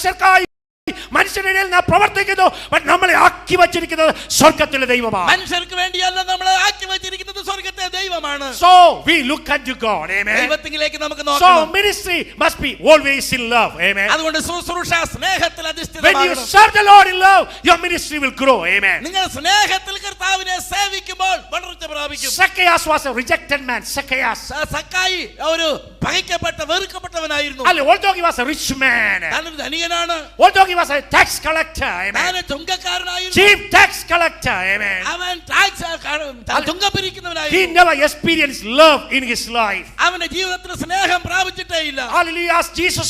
മനുഷ്യർക്കായി മനുഷ്യരുടെ നാം പ്രവർത്തിക്കുന്നു. നമ്മളെ ആക്കി വച്ചിരിക്കുന്നത് സ്വർഗ്ഗത്തിലെ ദൈവമാണ്. മനുഷ്യർക്ക് വേണ്ടിയല്ല നമ്മളെ ആക്കി വച്ചിരിക്കുന്നത് സ്വർഗ്ഗത്തിലെ ദൈവമാണ്. So we look unto God. Amen. ദൈവത്തിലേക്ക് നമുക്ക് നോക്കണം. So ministry must be always in love. Amen. അതുകൊണ്ട് ശുശ്രൂഷ സ്നേഹത്തിൽ അധിഷ്ഠിതമാകണം. When you serve the Lord in love, your ministry will grow. Amen. നിങ്ങൾ സ്നേഹത്തിൽ കർത്താവിനെ സേവിക്കുമ്പോൾ വളർച്ച പ്രാപിക്കും. Zacchaeus was a rejected man. Zacchaeus. സക്കായി ഒരു പകയ്ക്കപ്പെട്ട വെറുക്കപ്പെട്ടവനായിരുന്നു. Although he was a rich man. താനൊരു ധനികനാണ്. Although he was a tax collector. Amen. താൻ ചുങ്കക്കാരനായിരുന്നു. Chief tax collector. Amen. അവൻ ടാക്സ് ചുങ്കം പിരിക്കുന്നവനായിരുന്നു. He never experienced love in his life. അവന്റെ ജീവിതത്തിൽ സ്നേഹം പ്രാപിച്ചിട്ടേയില്ല. Hallelujah. As Jesus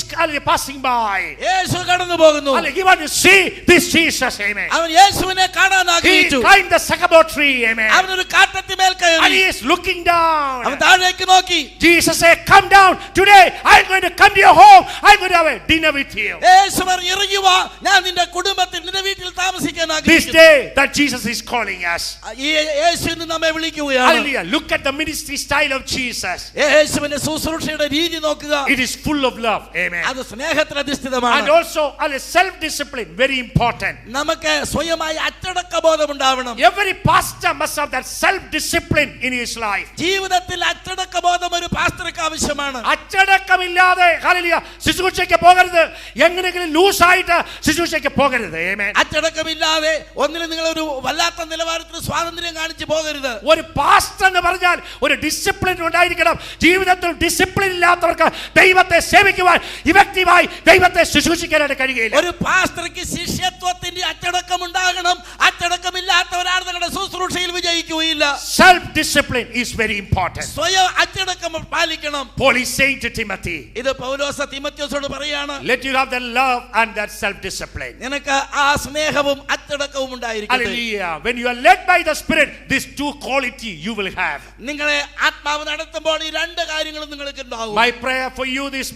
passing by, യേശു കടന്നു പോകുന്നു. he wanted to see this Jesus. Amen. അവൻ യേശുവിനെ കാണാൻ ആഗ്രഹിച്ചു. He climbed the sycamore tree. Amen. അവനൊരു കാട്ടത്തിന്മേൽ കയറി. And he is looking down. അവൻ താഴേക്ക് നോക്കി. Jesus said, "Come down today. I'm going to come to your home. I'm going to have a dinner with you." യേശു പറഞ്ഞു, ഇറങ്ങി വാ, ഞാൻ നിന്റെ കുടുംബത്തിൽ നിന്റെ വീട്ടിൽ താമസിക്കാൻ This ആഗ്രഹിക്കുന്നു. day that Jesus is calling us. ഈ യേശു ഇന്ന് നമ്മെ വിളിക്കുകയാണ്. Hallelujah. Look at the ministry style of Jesus. യേശുവിന്റെ ശുശ്രൂഷയുടെ രീതി നോക്കുക. It is full of love. Amen. അത് സ്നേഹത്തിൽ അധിഷ്ഠിതമാണ്. And also self-discipline, very important. നമുക്ക് സ്വയമായി അച്ചടക്കബോധം ഉണ്ടാവണം. Every pastor must have that self-discipline in his life. ജീവിതത്തിൽ അച്ചടക്കബോധം ഒരു പാസ്റ്റർക്ക് ആവശ്യമാണ്. അച്ചടക്കമില്ലാതെ ഹല്ലേലൂയ ശുശ്രൂഷയ്ക്ക് പോകരുത്. എങ്ങനെയെങ്കിലും ലൂസായിട്ട് ശുശ്രൂഷയ്ക്ക് പോകരുത്. ആമേൻ. അച്ചടക്കമില്ലാതെ ഒന്നിനും നിങ്ങൾ ഒരു വല്ലാത്ത നിലവാരത്തിൽ സ്വാതന്ത്ര്യം കാണിച്ചു പോകരുത്. ഒരു പാസ്റ്റർ എന്ന് പറഞ്ഞാൽ ഒരു ഡിസിപ്ലിൻ ഉണ്ടായിരിക്കണം. ജീവിതത്തിൽ ഡിസിപ്ലിൻ ഇല്ലാത്തവർക്ക് ദൈവത്തെ സേവിക്കുവാൻ ഇഫക്റ്റീവായി ദൈവത്തെ ശുശ്രൂഷിക്കാനായിട്ട് കഴിയില്ല. ഒരു പാസ്റ്റർക്ക് ശിഷ്യത്വത്തിന്റെ അച്ചടക്കം ഉണ്ടാകണം. അച്ചടക്കമില്ലാത്തവരാണ് തങ്ങളുടെ ശുശ്രൂഷയിൽ വിജയിക്കുകയില്ല. Self discipline is very important. സ്വയം അച്ചടക്കം പാലിക്കണം. Paul is saying to Timothy, ഇത് പൗലോസ് തീമോഥെയോസിനോട് പറയാണ്, let you have the love and that self discipline. നിനക്ക് ആ സ്നേഹവും അച്ചടക്കവും ഉണ്ടായിരിക്കട്ടെ. Hallelujah. When you are led by the Spirit, these two quality you will have. നിങ്ങളെ ആത്മാവ് നടത്തുമ്പോൾ ഈ രണ്ട് കാര്യങ്ങളും നിങ്ങൾക്ക് ഉണ്ടാകും. My prayer for you this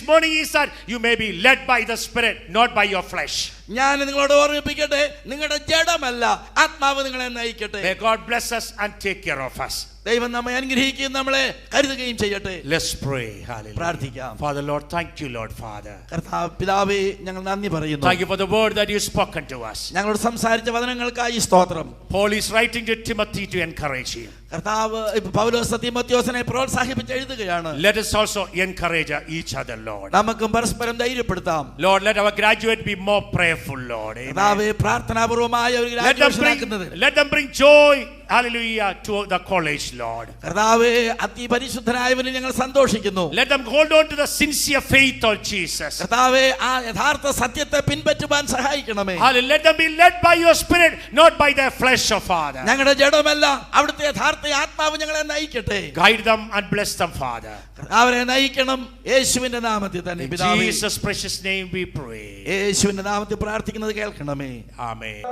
morning is that you may be led by the Spirit, not by your flesh. ഞാൻ നിങ്ങളോട് ഓർമ്മിപ്പിക്കട്ടെ, നിങ്ങളുടെ ജഡമല്ല ആത്മാവ് നിങ്ങളെ നയിക്കട്ടെ. May God bless us and take care of us. ദൈവം നമ്മെ അനുഗ്രഹിക്കുകയും നമ്മളെ കരുതുകയും ചെയ്യട്ടെ. Let's pray. Hallelujah. പ്രാർത്ഥിക്കാം. Father Lord, thank you Lord Father. കർത്താവ് പിതാവേ, ഞങ്ങൾ നന്ദി പറയുന്നു. Thank you for the word that you spoken to us. ഞങ്ങളോട് സംസാരിച്ച വചനങ്ങൾക്കായി സ്തോത്രം. Paul is writing to Timothy to encourage him. കർത്താവ് പൗലോസ് തീമോഥെയോസിനെ പ്രോത്സാഹിപ്പിച്ച് എഴുതുകയാണ്. Let us also encourage each other, Lord. നമുക്കും പരസ്പരം ധൈര്യപ്പെടുത്താം. Lord, let our graduate be more prayerful, Lord. Amen. കർത്താവേ, പ്രാർത്ഥനാപൂർവമായ ഒരു ഗ്രാജുവേഷൻ ആക്കുന്നത്. Let them bring joy, hallelujah, to the college, Lord. കർത്താവേ, അതിപരിശുദ്ധനായവനിൽ ഞങ്ങൾ സന്തോഷിക്കുന്നു. Let them hold on to the sincere faith of Jesus. കർത്താവേ, ആ യഥാർത്ഥ സത്യത്തെ പിൻപറ്റുവാൻ സഹായിക്കണമേ. Hallelujah. Let them be led by your Spirit, not by their flesh, oh Father. ഞങ്ങളുടെ ജഡമല്ല, അവിടുത്തെ യഥാർത്ഥ ആത്മാവ് ഞങ്ങളെ നയിക്കട്ടെ. Guide them and bless them, Father. അവരെ നയിക്കണം യേശുവിന്റെ നാമത്തിൽ തന്നെ. In Jesus' precious name we pray. യേശുവിന്റെ നാമത്തിൽ പ്രാർത്ഥിക്കുന്നത് കേൾക്കണമേ. Amen.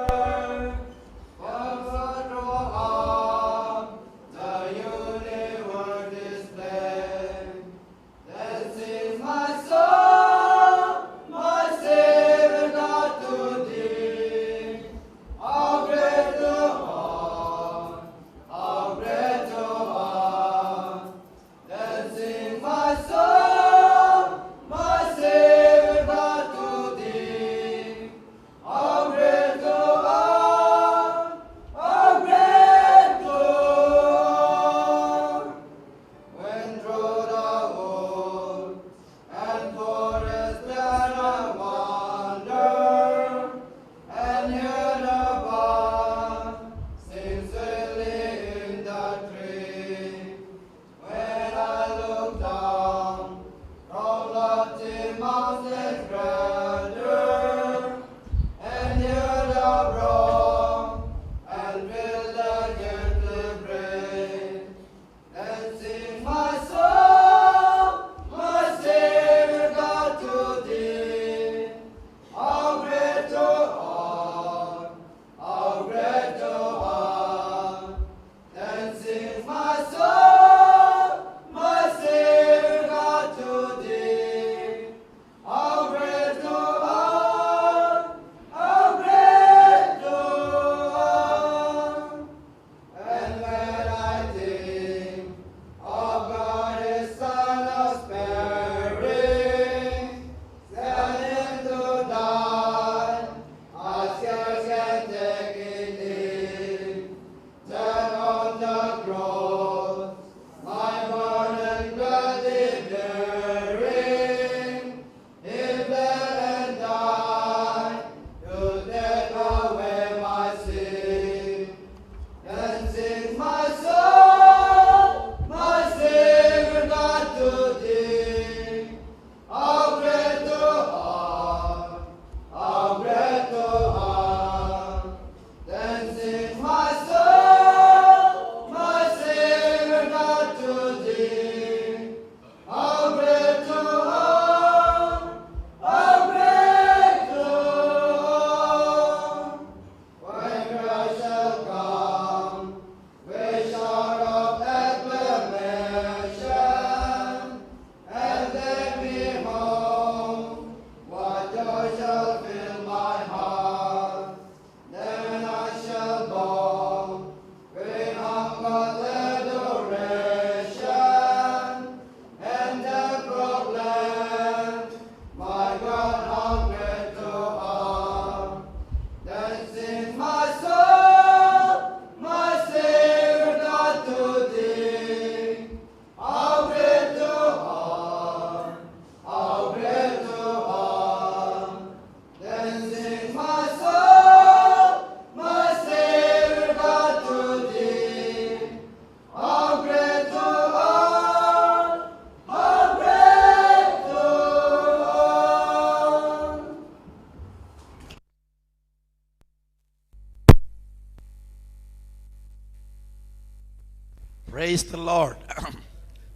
Praise the Lord.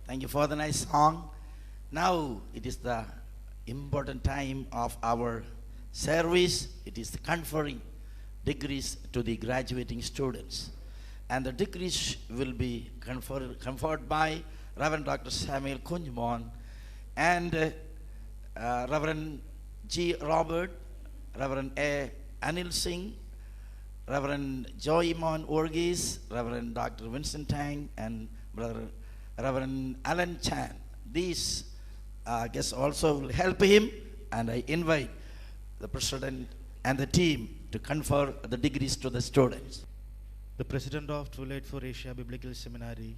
Thank you for the nice song. Now it is the important time of our service. It is the conferring degrees to the graduating students. And the degrees will be conferred by Reverend Dr. Samuel Kunjmon and Reverend G. Robert, Reverend A. Anil Singh, Reverend Joymon Orgis, Reverend Dr. Vincent Tang, and Reverend Alan Chan. These guests also will help him, and I invite the president and the team to confer the degrees to the students. The president of True Light for Asia Biblical Seminary,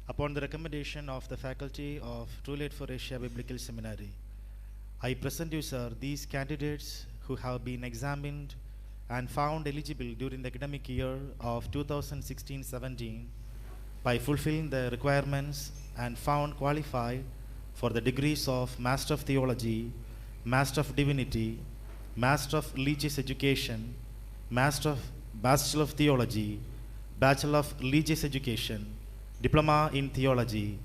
upon the recommendation of the faculty of True Light for Asia Biblical Seminary, I present you, sir, these candidates who have been examined and found eligible during the academic year of 2016-17 by fulfilling the requirements and found qualified for the degrees of Master of Theology, Master of Divinity, Master of Religious Education, Master of Bachelor of Theology, Bachelor of Religious Education, Diploma in Theology,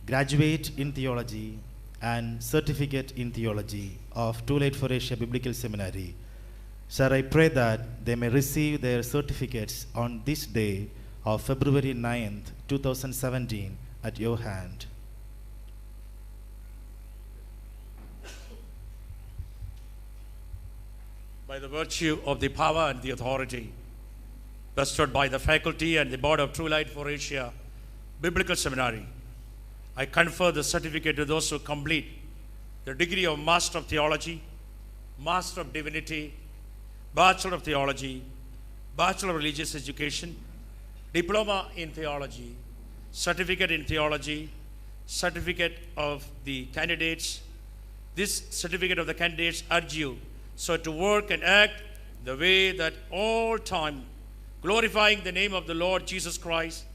Graduate in Theology, and Certificate in Theology of True Light for Asia Biblical Seminary. Sir, I pray that they may receive their certificates on this day of February 9th, 2017 at your hand. By the virtue of the power and the authority bestowed by the faculty and the board of True Light for Asia Biblical Seminary, I confer the certificate to those who complete the degree of Master of Theology, Master of Divinity, Bachelor of Theology, Bachelor of Religious Education, Diploma in Theology, Certificate in Theology, Certificate of the candidates. This certificate of the candidates urge you so to work and act the way that all time, glorifying the name of the Lord Jesus Christ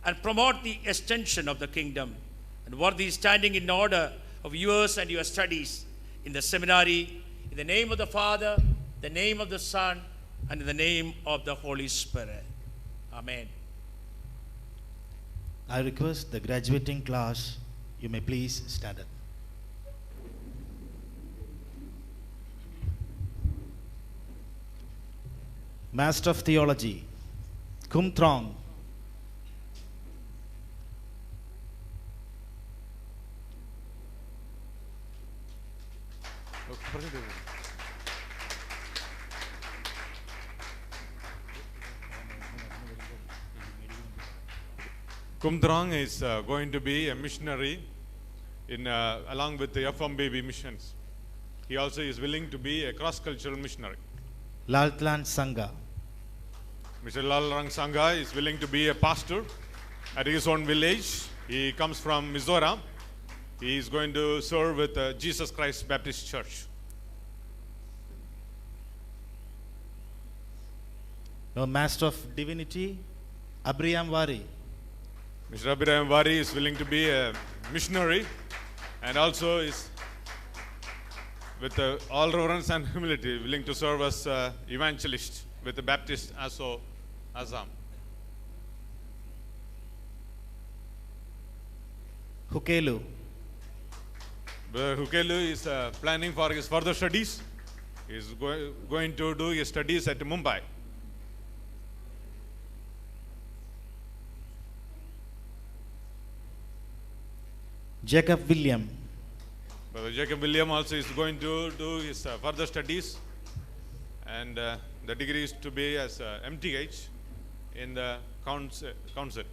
and promote the extension of the kingdom, and worthy standing in order of yours and your studies in the seminary, in the name of the Father, the name of the Son, and in the name of the Holy Spirit. Amen. I request the graduating class, you may please stand up. Master of Theology, Kum Trong. Kumdrang is going to be a missionary in along with the FMBB missions. He also is willing to be a cross-cultural missionary. Laltlan Sangha. Mr. Lalrang Sangha is willing to be a pastor at his own village. He comes from Mizoram. He is going to serve with Jesus Christ Baptist Church. Now, Master of Divinity, Abraham Wari. Mr. Abhirayam Wari is willing to be a missionary and also is with all reverence and humility willing to serve as evangelist with the Baptist Assam. Hukelu. Hukelu is planning for his further studies. He is going to do his studies at Mumbai. Jacob William. Brother Jacob William also is going to do his further studies, and the degree is to be as MTH in the council.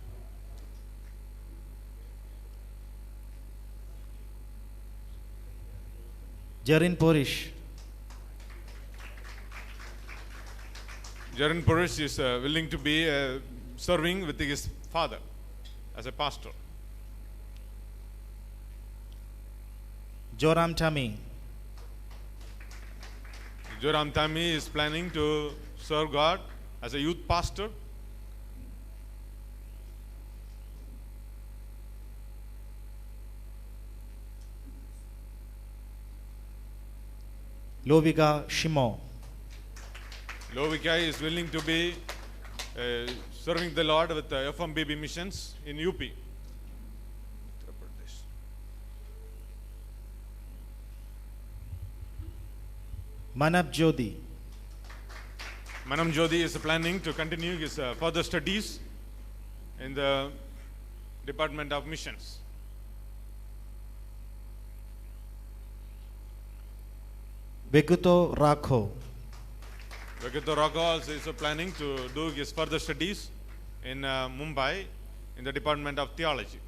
Jarin Porish. Jarin Porish is willing to be serving with his father as a pastor. Joram Tami. Joram Tami is planning to serve God as a youth pastor. Lovika Shimo. Lovika is willing to be serving the Lord with the FMBB missions in UP. Manab Jodi. Manam Jodi is planning to continue his further studies in the Department of Missions. Vekuto Rakho. Vekuto Rakho also is planning to do his further studies in Mumbai in the Department of Theology.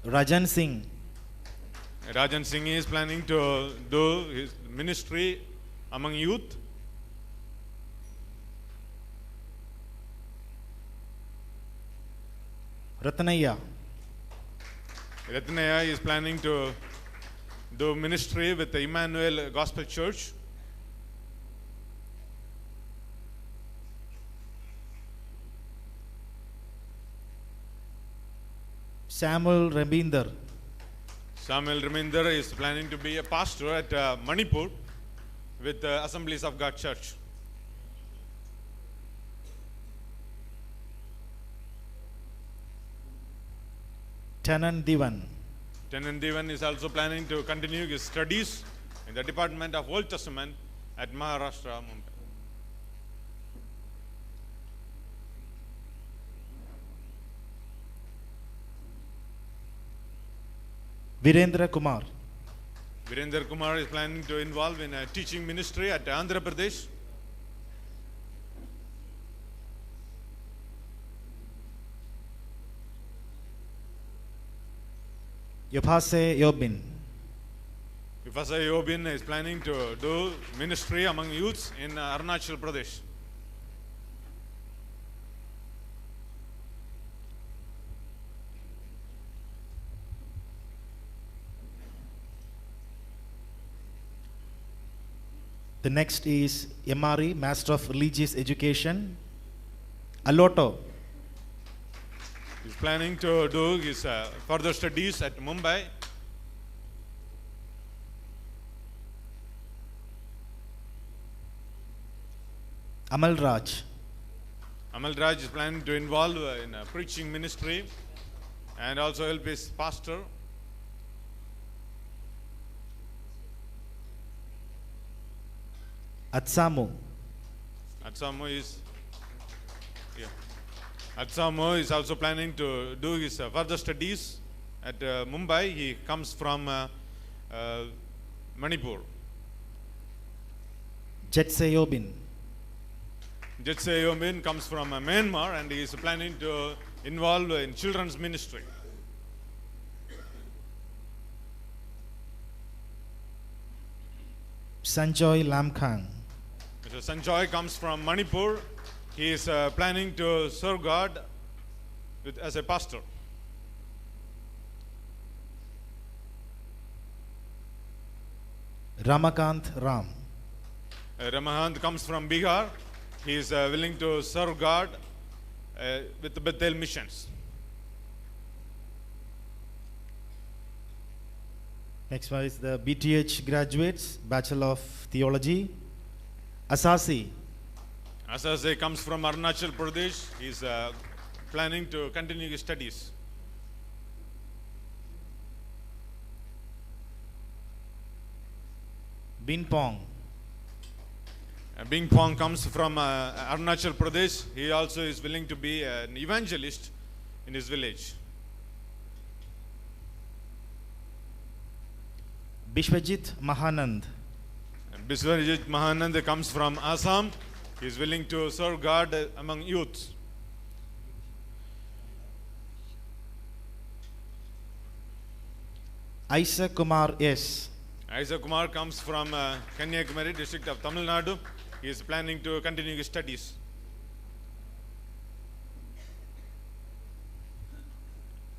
Rajan Singh. Rajan Singh is planning to do his ministry among youth. Ratnaya. Ratnaya is planning to do ministry with the Emmanuel Gospel Church. Samuel Rabinder. Samuel Reminder is planning to be a pastor at Manipur with the Assemblies of God Church. Tanan Divan. Tanan Divan is also planning to continue his studies in the Department of Old Testament at Maharashtra, Mumbai. Virendra Kumar. Virendra Kumar is planning to involve in a teaching ministry at Andhra Pradesh. Yophase Yobin. Ifasa Yobin is planning to do ministry among youths in Arunachal Pradesh. The next is Yamari, Master of Religious Education. Aloto. He is planning to do his further studies at Mumbai. Amal Raj. Amal Raj is planning to involve in a preaching ministry and also help his pastor. Atsamu. Atsamu is also planning to do his further studies at Mumbai. He comes from Manipur. Jetse Yobin. Jetse Yobin comes from Myanmar and he is planning to involve in children's ministry. Sanjoy Lamkhang. Mr. Sanjoy comes from Manipur. He is planning to serve God as a pastor. Ramakant Ram. Ramakant comes from Bihar. He is willing to serve God with the Bethel missions. Next one is the BTH graduates, Bachelor of Theology. Asasi. Asase comes from Arunachal Pradesh. He is planning to continue his studies. Bin Pong. Bing Pong comes from Arunachal Pradesh. He also is willing to be an evangelist in his village. Bishwajit Mahanand. Biswajit Mahanand comes from Assam. He is willing to serve God among youth. Isaac Kumar S. Isaac Kumar comes from Kanyakumari district of Tamil Nadu. He is planning to continue his studies.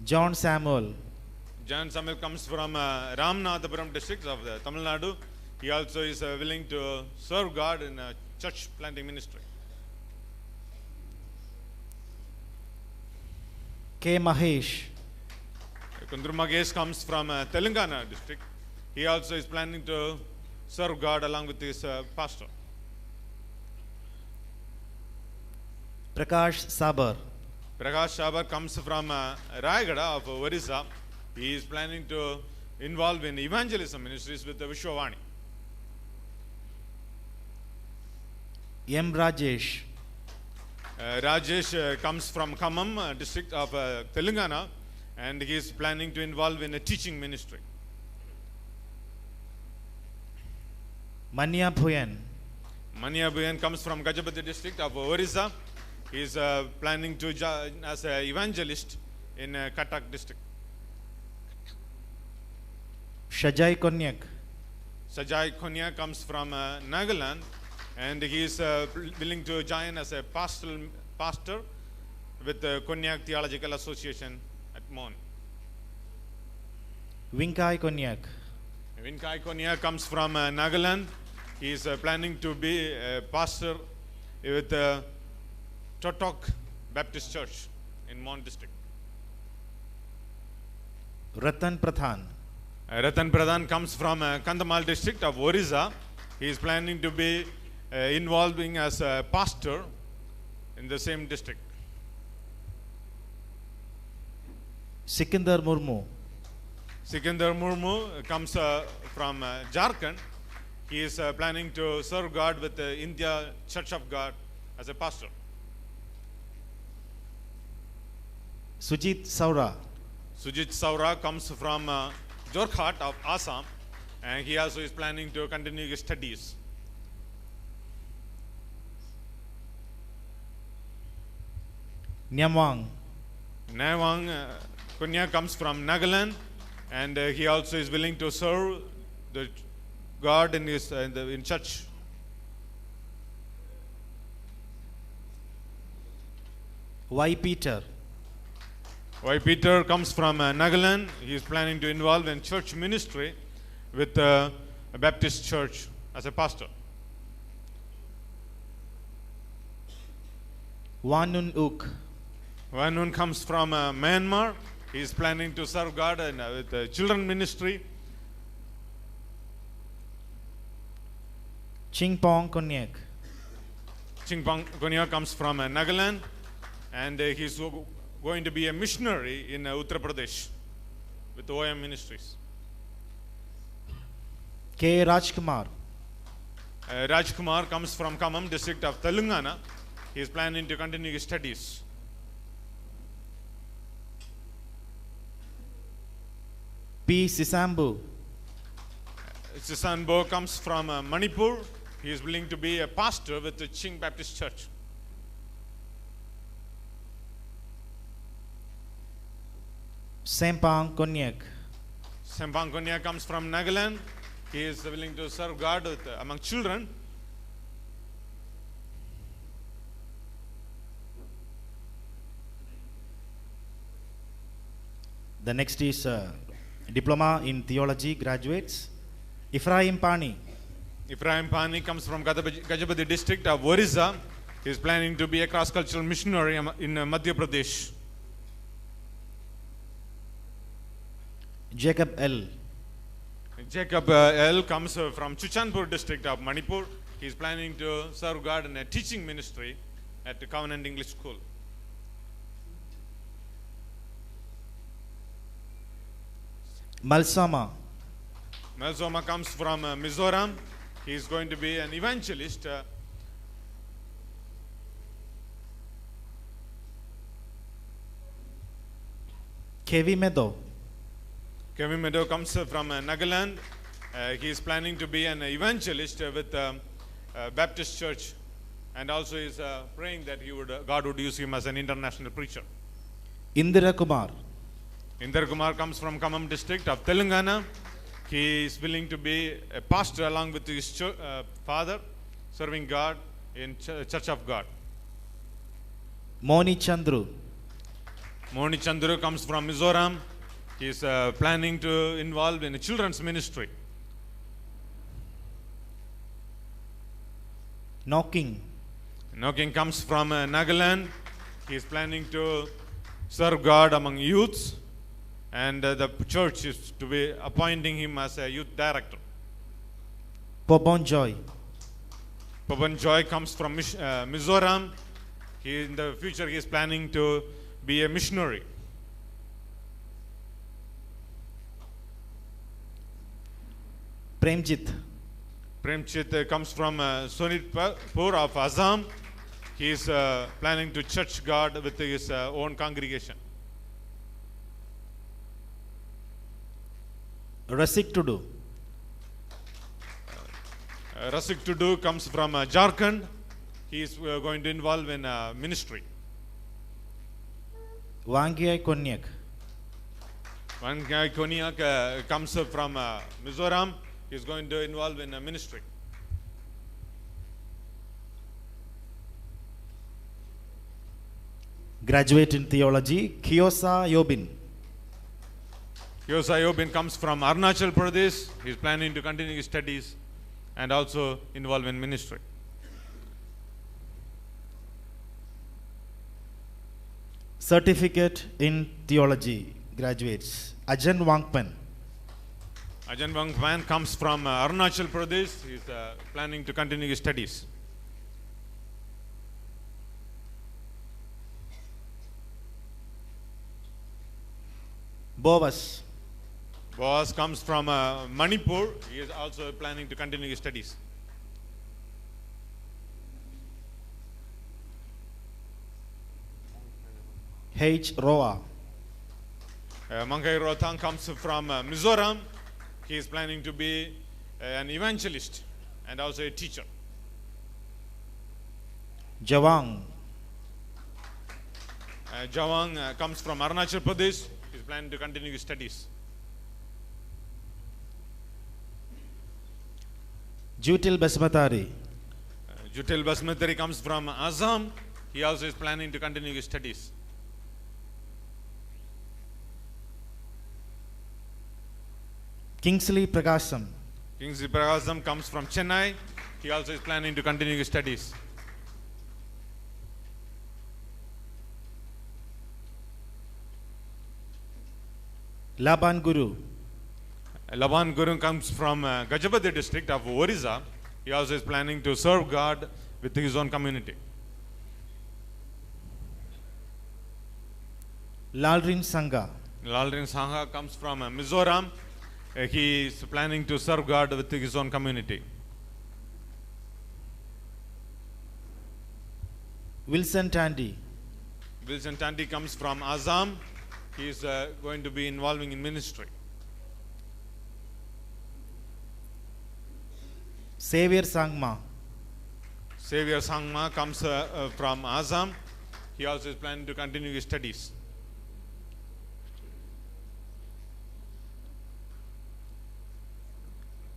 John Samuel. John Samuel comes from Ramanathapuram district of Tamil Nadu. He also is willing to serve God in a church planting ministry. K. Mahesh. Kundru Magesh comes from Telangana district. He also is planning to serve God along with his pastor. Prakash Sabar. Prakash Sabar comes from Rayagada of Orissa. He is planning to involve in evangelism ministries with the Vishwavani. M. Rajesh. Rajesh comes from Khammam district of Telangana, and he is planning to involve in a teaching ministry. Manya Bhuyan. Manya Bhuyan comes from Gajapati district of Orissa. He is planning to join as an evangelist in Cuttack district. Shajai Konyak. Sajai Konya comes from Nagaland, and he is willing to join as a pastor with the Konyak Theological Association at Mon. Vinkai Konyak. Vinkai Konya comes from Nagaland. He is planning to be a pastor with the Totok Baptist Church in Mon district. Ratan Pradhan. Ratan Pradhan comes from Kandhamal district of Orissa. He is planning to be involving as a pastor in the same district. Sikandar Murmu. Sikandar Murmu comes from Jharkhand. He is planning to serve God with the India Church of God as a pastor. Sujit Saura. Sujit Saura comes from Jorkhat of Assam, and he also is planning to continue his studies. Nyamwang. Nawang Kunya comes from Nagaland, and he also is willing to serve the God in his in church. Y. Peter. Why Peter comes from Nagaland. He is planning to involve in church ministry with a Baptist church as a pastor. Wanun Uk. Wanun comes from Myanmar. He is planning to serve God with the children ministry. Chingpong Konyak. Chingpong Konya comes from Nagaland, and he is going to be a missionary in Uttar Pradesh with OM Ministries. K. Rajkumar. Rajkumar comes from Khammam district of Telangana. He is planning to continue his studies. P. Sisambu. Sisanbo comes from Manipur. He is willing to be a pastor with the Ching Baptist Church. Sempang Konyak. Sempang Konya comes from Nagaland. He is willing to serve God with, among children. The next is Diploma in Theology graduates. Ephraim Pani. Ephraim Pani comes from Gajapati district of Orissa. He is planning to be a cross-cultural missionary in Madhya Pradesh. Jacob L. Jacob L comes from Chuchanpur district of Manipur. He is planning to serve God in a teaching ministry at the Covenant English School. Malsama. Malsoma comes from Mizoram. He is going to be an evangelist Kevi Meadow. Kevin Meadow comes from Nagaland. He is planning to be an evangelist with Baptist Church, and also is praying that God would use him as an international preacher. Indira Kumar. Indra Kumar comes from Khammam district of Telangana. He is willing to be a pastor along with his father, serving God in Church of God. Moni Chandru. Moni Chandru comes from Mizoram. He is planning to involve in a children's ministry. Knocking. Knocking comes from Nagaland. He is planning to serve God among youths, and the church is to be appointing him as a youth director. Popon Joy. Pavan Joy comes from Mizoram. In the future, he is planning to be a missionary. Premjit. Premchit comes from Sonitpur of Assam. He is planning to church God with his own congregation. Rasik Tudu. Rasik Tudu comes from Jharkhand. He is going to involve in ministry. Wangiai Konyak. One guy, Konyak, comes from Mizoram. He is going to involve in ministry. Graduate in theology, Kyosa Yobin. Kyosa Yobin comes from Arunachal Pradesh. He is planning to continue his studies and also involve in ministry. Certificate in theology graduates. Ajan Wangpan. Ajan Wangpan comes from Arunachal Pradesh. He is planning to continue his studies. Boas. Boaz comes from Manipur. He is also planning to continue his studies. H. Roa. Mangai Rothang comes from Mizoram. He is planning to be an evangelist and also a teacher. Jawang. Jawang comes from Arunachal Pradesh. He is planning to continue his studies. Jutil Basmatari. Jutil Basmatari comes from Assam. He also is planning to continue his studies. Kingsley Prakasam. Kingsley Prakasam comes from Chennai. He also is planning to continue his studies. Laban Guru. Laban Guru comes from Gajapati district of Orissa. He also is planning to serve God with his own community. Lalrin Sangha. Lalrin Sangha comes from Mizoram. He is planning to serve God with his own community. Wilson Tandy. Wilson Tandy comes from Assam. He is going to be involving in ministry. Xavier Sangma. Xavier Sangma comes from Assam. He also is planning to continue his studies.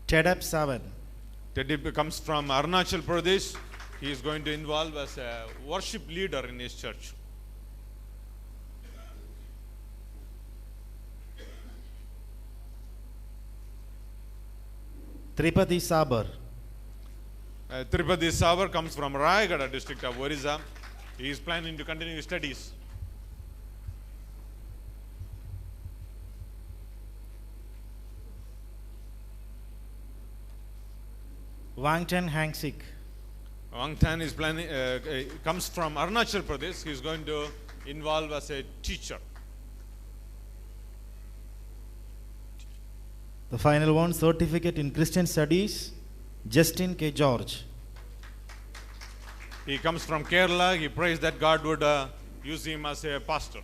Tedap Savan. Teddy comes from Arunachal Pradesh. He is going to involve as a worship leader in his church. Tripati Sabar. Tripati Sabar comes from Rayagada district of Orissa. He is planning to continue his studies. Wangten Hangsik. Wangtan is planning, comes from Arunachal Pradesh. He is going to involve as a teacher. The final one, certificate in Christian studies, Justin K. George. He comes from Kerala. He prays that God would use him as a pastor.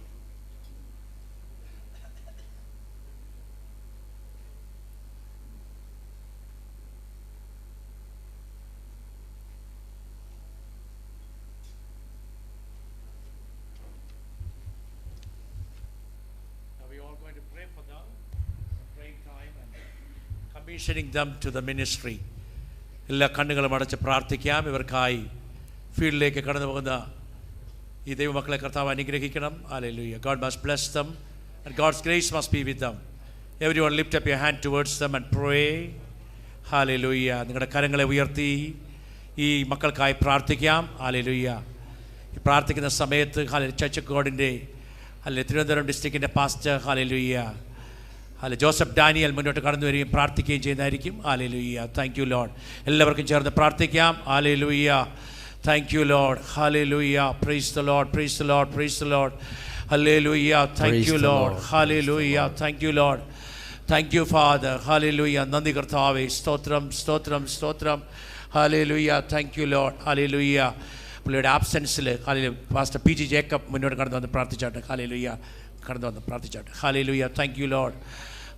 pray for them, praying time and commissioning them to the ministry. എല്ലാ കണ്ണുകളും അടച്ച് പ്രാർത്ഥിക്കാം. ഇവർക്കായി ഫീൽഡിലേക്ക് കടന്നു പോകുന്ന ഈ ദൈവമക്കളെ കർത്താവ് അനുഗ്രഹിക്കണം. Hallelujah. God must bless them and God's grace must be with them. Everyone lift up your hand towards them and pray. Hallelujah. നിങ്ങളുടെ കരങ്ങളെ ഉയർത്തി ഈ മക്കൾക്കായി പ്രാർത്ഥിക്കാം. Hallelujah. ഈ പ്രാർത്ഥിക്കുന്ന സമയത്ത് ചർച്ച് ഓഫ് ഗോഡിൻ്റെ തിരുവനന്തപുരം ഡിസ്ട്രിക്റ്റിൻ്റെ പാസ്റ്റർ ജോസഫ് ഡാനിയൽ മുന്നോട്ട് കടന്നു വരികയും പ്രാർത്ഥിക്കുകയും ചെയ്യുന്നതായിരിക്കും. ഹല്ലേലൂയ. Thank you Lord. എല്ലാവർക്കും ചേർന്ന് പ്രാർത്ഥിക്കാം. Hallelujah. Thank you Lord. Hallelujah. Praise the Lord. Praise the Lord. Praise the Lord. Hallelujah. Thank you Lord. Hallelujah. Thank you Lord. Thank you Father. Hallelujah. നന്ദി കർത്താവേ. സ്തോത്രം സ്തോത്രം സ്തോത്രം. Hallelujah. Thank you Lord. Hallelujah. പുള്ളിയുടെ ആബ്സെൻസിൽ pastor P G Jacob മുന്നോട്ട് കടന്നു വന്ന് പ്രാർത്ഥിച്ചാട്ടെ. ഹല്ലേലൂയ. കടന്നു വന്ന് പ്രാർത്ഥിച്ചാട്ടെ. Hallelujah. Thank you Lord.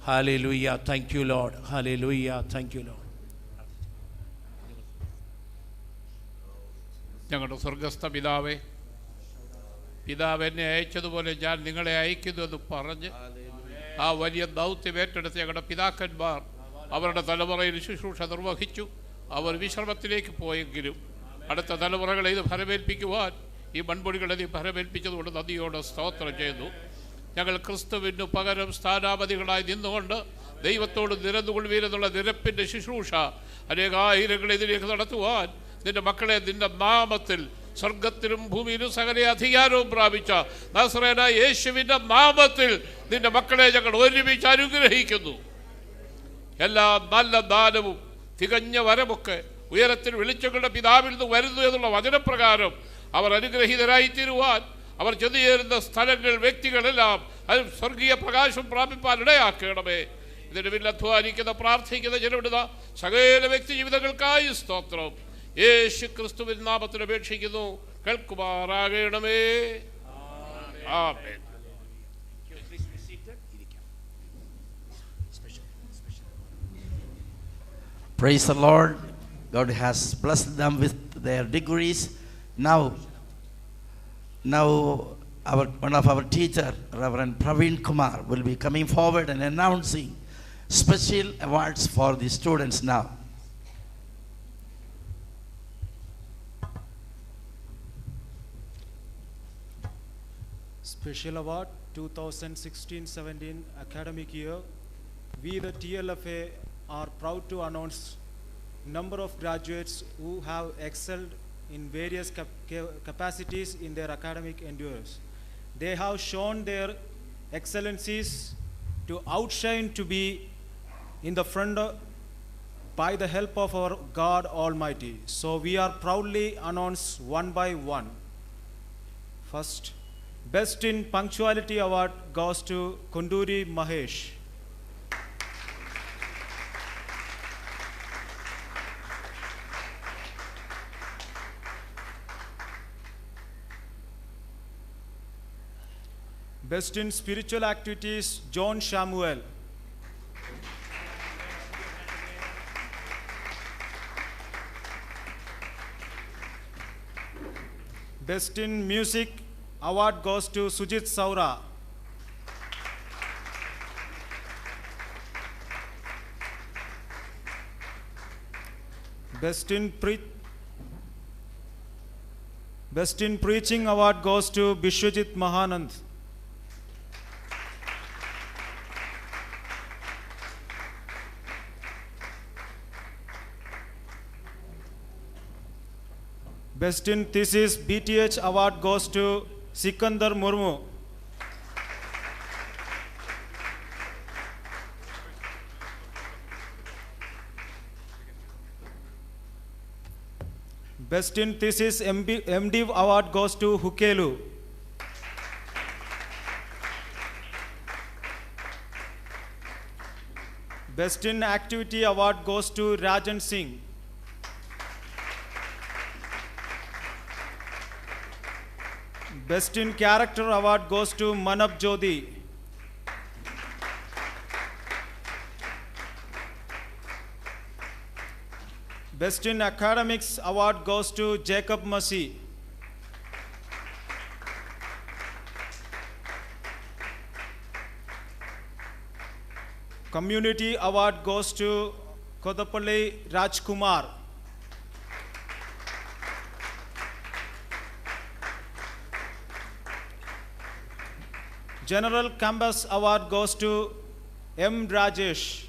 Hallelujah. Thank you Lord. Hallelujah. Thank you Lord. ഞങ്ങളുടെ സ്വർഗസ്ഥ പിതാവേ, പിതാവ് എന്നെ അയച്ചതുപോലെ ഞാൻ നിങ്ങളെ അയക്കുന്നു എന്ന് പറഞ്ഞ് ആ വലിയ ദൗത്യം ഏറ്റെടുത്ത് ഞങ്ങളുടെ പിതാക്കന്മാർ അവരുടെ തലമുറയിൽ ശുശ്രൂഷ നിർവഹിച്ചു. അവർ വിശ്രമത്തിലേക്ക് പോയെങ്കിലും അടുത്ത തലമുറകളെ ഇത് ഫലമേൽപ്പിക്കുവാൻ ഈ മൺപൊടികളെ നീ ഫലമേൽപ്പിച്ചതുകൊണ്ട് നന്ദിയോടെ സ്തോത്രം ചെയ്യുന്നു. ഞങ്ങൾ ക്രിസ്തുവിന് പകരം സ്ഥാനാപതികളായി നിന്നുകൊണ്ട് ദൈവത്തോട് നിരന്നുകൊള്ളുവീരെന്നുള്ള നിരപ്പിൻ്റെ ശുശ്രൂഷ അനേകായിരങ്ങളെ ഇതിലേക്ക് നടത്തുവാൻ നിന്റെ മക്കളെ നിന്റെ നാമത്തിൽ സ്വർഗത്തിലും ഭൂമിയിലും സകല അധികാരവും പ്രാപിച്ച നസറേനായ യേശുവിൻ്റെ നാമത്തിൽ നിന്റെ മക്കളെ ഞങ്ങൾ ഒരുമിച്ച് അനുഗ്രഹിക്കുന്നു. എല്ലാ നല്ല ദാനവും തികഞ്ഞ വരമൊക്കെ ഉയരത്തിൽ വെളിച്ചങ്ങളുടെ പിതാവിൽ നിന്ന് വരുന്നു എന്നുള്ള വചനപ്രകാരം അവർ അനുഗ്രഹീതരായി തീരുവാൻ അവർ ചെന്നു ചേരുന്ന സ്ഥലങ്ങൾ വ്യക്തികളെല്ലാം അത് സ്വർഗീയ പ്രകാശം പ്രാപിപ്പാൻ ഇടയാക്കണമേ. ഇതിന് പിന്നിൽ അധ്വാനിക്കുന്ന പ്രാർത്ഥിക്കുന്ന ജനവിടുന്ന സകല വ്യക്തി ജീവിതങ്ങൾക്കായി സ്തോത്രം യേശു ക്രിസ്തുവിൻ നാമത്തിൽ അപേക്ഷിക്കുന്നു. കേൾക്കുമാറാകണമേ. ആമേൻ. Praise the Lord. God has blessed them with their degrees. Now one of our teacher, Reverend Praveen Kumar, will be coming forward and announcing special awards for the students now. Special Award 2016-17 academic year. We the TLFA are proud to announce number of graduates who have excelled in various capacities in their academic endeavors. They have shown their excellencies to outshine to be in the front by the help of our God Almighty. So we are proudly announce one by one. First, Best in Punctuality Award goes to Kunduri Mahesh. Best in Spiritual Activities, John Samuel. Best in Music Award goes to Sujit Saura. Best in Preaching Award goes to Bishwajit Mahanand. Best in Thesis BTH Award goes to Sikandar Murmu. Best in Thesis MDiv Award goes to Hukelu. Best in Activity Award goes to Rajan Singh. Best in Character Award goes to Manab Jodi. Best in Academics Award goes to Jacob Masi. Community award goes to Kodapalli Rajkumar. General Campus award goes to M. Rajesh.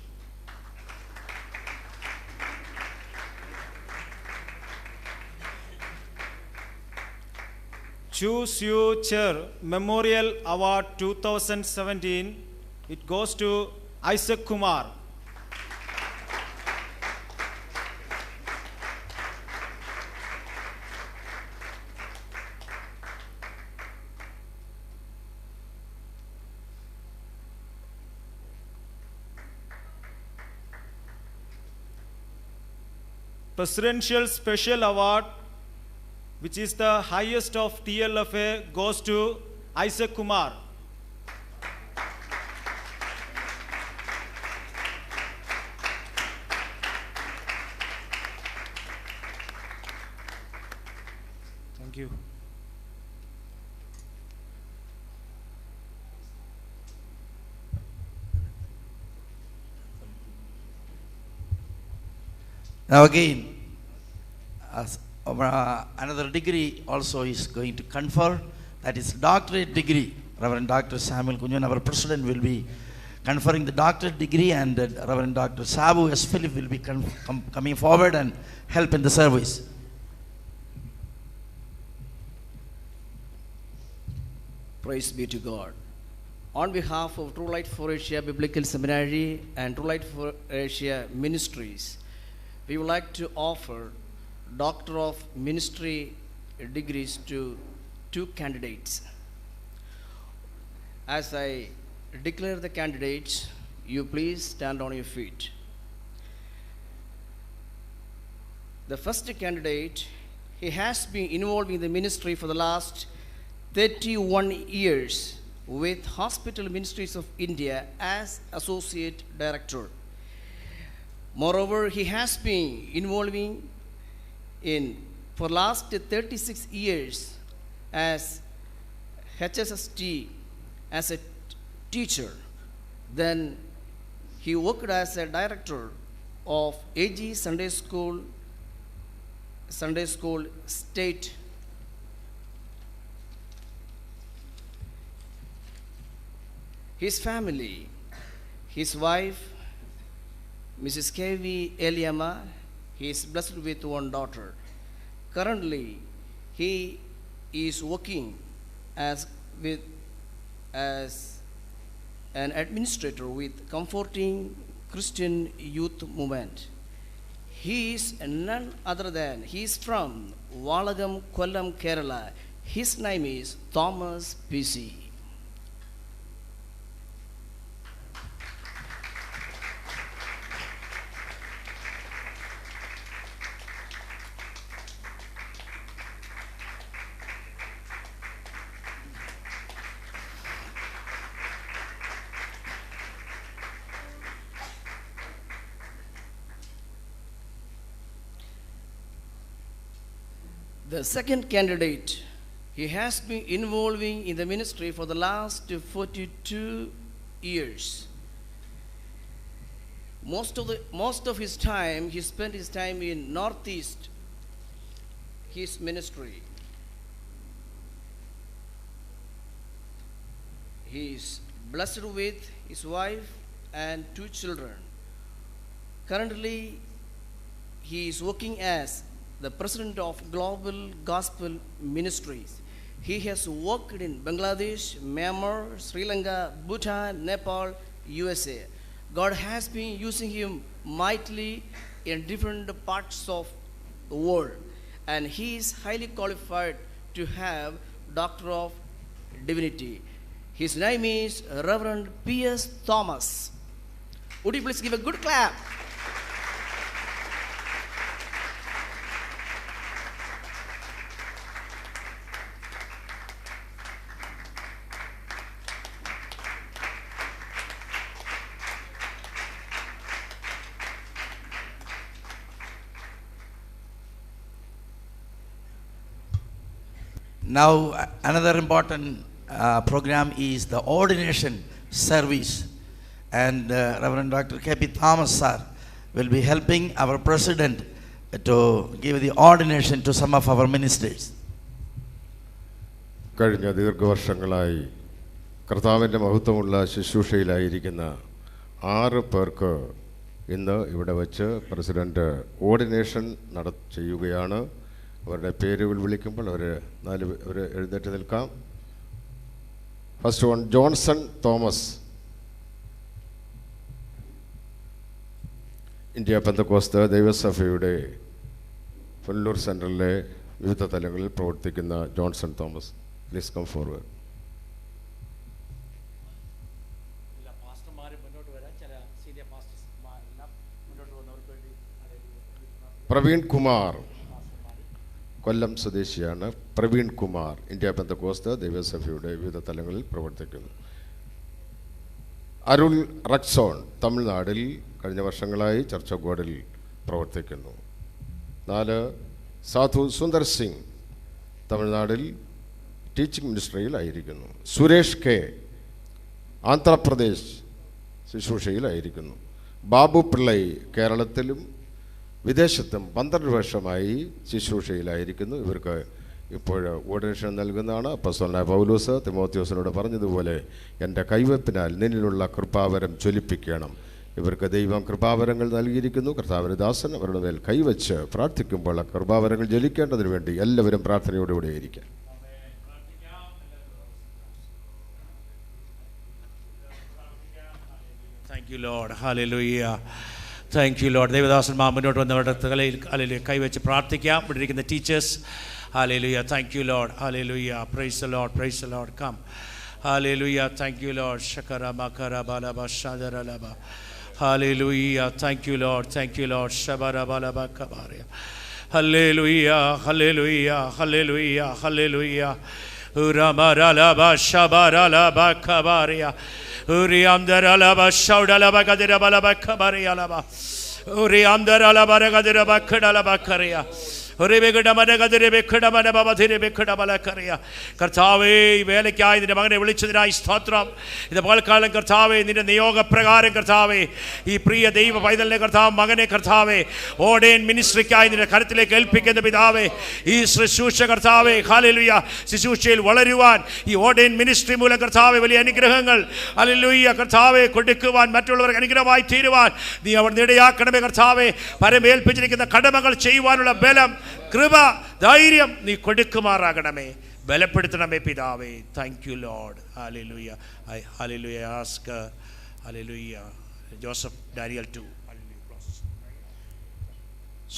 Choose You Chair Memorial Award 2017. It goes to Isaac Kumar. Presidential Special Award, which is the highest of TLFA, goes to Isaac Kumar. Thank you. Now again, another degree also is going to confer, that is doctorate degree. Reverend Dr. Samuel Kunjan, our president, will be conferring the doctorate degree, and Reverend Dr. Sabu S. Philip will be coming forward and help in the service. Praise be to God. On behalf of True Light for Asia Biblical Seminary and True Light for Asia Ministries, we would like to offer Doctor of Ministry degrees to 2 candidates. As I declare the candidates, you please stand on your feet. The first candidate, he has been involved in the ministry for the last 31 years with Hospital Ministries of India as Associate Director. Moreover, he has been involving in for last 36 years as HSST as a teacher. Then he worked as a director of AG Sunday School State. His family, his wife, Mrs. K.V. Eliama, he is blessed with 1 daughter. Currently, he is working as an administrator with Comforting Christian Youth Movement. He is none other than, he is from Valagam, Kollam, Kerala. His name is Thomas P.C. The second candidate, he has been involving in the ministry for the last 42 years. Most of his time, he spent his time in Northeast, his ministry. He is blessed with his wife and 2 children. Currently, he is working as the president of Global Gospel Ministries. He has worked in Bangladesh, Myanmar, Sri Lanka, Bhutan, Nepal, USA. God has been using him mightily in different parts of the world, and he is highly qualified to have Doctor of Divinity. His name is Reverend P.S. Thomas. Would you please give a good clap? Now, another important program is the ordination service. and Reverend Dr. K.P. Thomas sir will be helping our president to give the ordination to some of our ministers. കഴിഞ്ഞ ദീർഘവർഷങ്ങളായി കർത്താവിൻ്റെ മഹത്വമുള്ള ശുശ്രൂഷയിലായിരിക്കുന്ന 6 പേർക്ക് ഇന്ന് ഇവിടെ വച്ച് president ordination ചെയ്യുകയാണ്. അവരുടെ പേരുകൾ വിളിക്കുമ്പോൾ അവർ എഴുന്നേറ്റ് നിൽക്കാം. First one Johnson Thomas, India Pentecost ദൈവസഭയുടെ പുനലൂർ സെൻറ്ററിലെ വിവിധ തലങ്ങളിൽ പ്രവർത്തിക്കുന്ന Johnson Thomas. Please come forward. Praveen Kumar, Kollam സ്വദേശിയാണ്. പ്രവീൺ കുമാർ ഇന്ത്യ പെന്തക്കോസ്ത് ദൈവസഭയുടെ വിവിധ തലങ്ങളിൽ പ്രവർത്തിക്കുന്നു. അരുൾ റക്സോൺ തമിഴ്നാട്ടിൽ കഴിഞ്ഞ വർഷങ്ങളായി ചർച്ച് ഓഫ് ഗോഡിൽ പ്രവർത്തിക്കുന്നു. 4 സാധു സുന്ദർ സിംഗ് തമിഴ്നാട്ടിൽ ടീച്ചിങ് മിനിസ്ട്രിയിലായിരിക്കുന്നു. സുരേഷ് കെ ആന്ധ്രാപ്രദേശ് ശുശ്രൂഷയിലായിരിക്കുന്നു. ബാബു പിള്ളൈ കേരളത്തിലും വിദേശത്തും 12 വർഷമായി ശുശ്രൂഷയിലായിരിക്കുന്നു. ഇവർക്ക് ഇപ്പോൾ ഓർഡിനേഷൻ നൽകുന്നതാണ്. അപ്പോസ്തലനായ പൗലോസ് തിമോത്തിയോസിനോട് പറഞ്ഞതുപോലെ എൻ്റെ കൈവെപ്പിനാൽ നിന്നിലുള്ള കൃപാവരം ജ്വലിപ്പിക്കണം. ഇവർക്ക് ദൈവം കൃപാവരങ്ങൾ നൽകിയിരിക്കുന്നു. കർത്താവിൻ്റെ ദാസൻ അവരുടെ മേൽ കൈവച്ച് പ്രാർത്ഥിക്കുമ്പോൾ ആ കൃപാവരങ്ങൾ ജ്വലിക്കേണ്ടതിന് വേണ്ടി എല്ലാവരും പ്രാർത്ഥനയോടുകൂടെ ഇരിക്കാം. Thank you, Lord. Hallelujah. Thank you, Lord. ദേവദാസന്മാർ മുന്നോട്ട് വന്നവരുടെ തലയിൽ ഹല്ലേലൂയ കൈവച്ച് പ്രാർത്ഥിക്കാം. ഇവിടെ ഇരിക്കുന്ന teachers hallelujah. Thank you, Lord. Hallelujah. Praise the Lord. Praise the Lord. Come. Hallelujah. Thank you, Lord. Shakara makara balaba shadara laba. Hallelujah. Thank you, Lord. Thank you, Lord. Shabara balaba kabaria. Hallelujah. Hallelujah. Hallelujah. Hallelujah. Uramara laba shabara laba kabaria. Uriamdara laba shaudalaba kadira balaba kabaria laba. Uriamdara laba kadira bakada laba karia. കർത്താവേ, ഈ വേലയ്ക്കായി നിന്റെ മകനെ വിളിച്ചതിനായി സ്തോത്രം. ഇത് പകൽക്കാലം കർത്താവേ, നിന്റെ നിയോഗപ്രകാരം കർത്താവേ, ഈ പ്രിയ ദൈവ പൈതലിനെ കർത്താവ് മകനെ കർത്താവേ ഓർഡൈൻ മിനിസ്ട്രിക്കായി നിന്റെ കരത്തിലേക്ക് ഏൽപ്പിക്കുന്ന പിതാവേ, ഈ ശുശ്രൂഷ കർത്താവേ ഹല്ലേലൂയ ശുശ്രൂഷയിൽ വളരുവാൻ ഈ ഓർഡൈൻ മിനിസ്ട്രി മൂലം കർത്താവേ വലിയ അനുഗ്രഹങ്ങൾ ഹല്ലേലൂയ കർത്താവേ കൊടുക്കുവാൻ, മറ്റുള്ളവർക്ക് അനുഗ്രഹമായി തീരുവാൻ നീ അവർ ഇടയാക്കണമേ കർത്താവേ. പരമേൽപ്പിച്ചിരിക്കുന്ന കടമകൾ ചെയ്യുവാനുള്ള ബലം, കൃപ, ധൈര്യം നീ കൊടുക്കുമാറാകണമേ, ബലപ്പെടുത്തണമേ പിതാവേ. Thank you Lord. Hallelujah. Hallelujah. Ask hallelujah Joseph Daniel 2.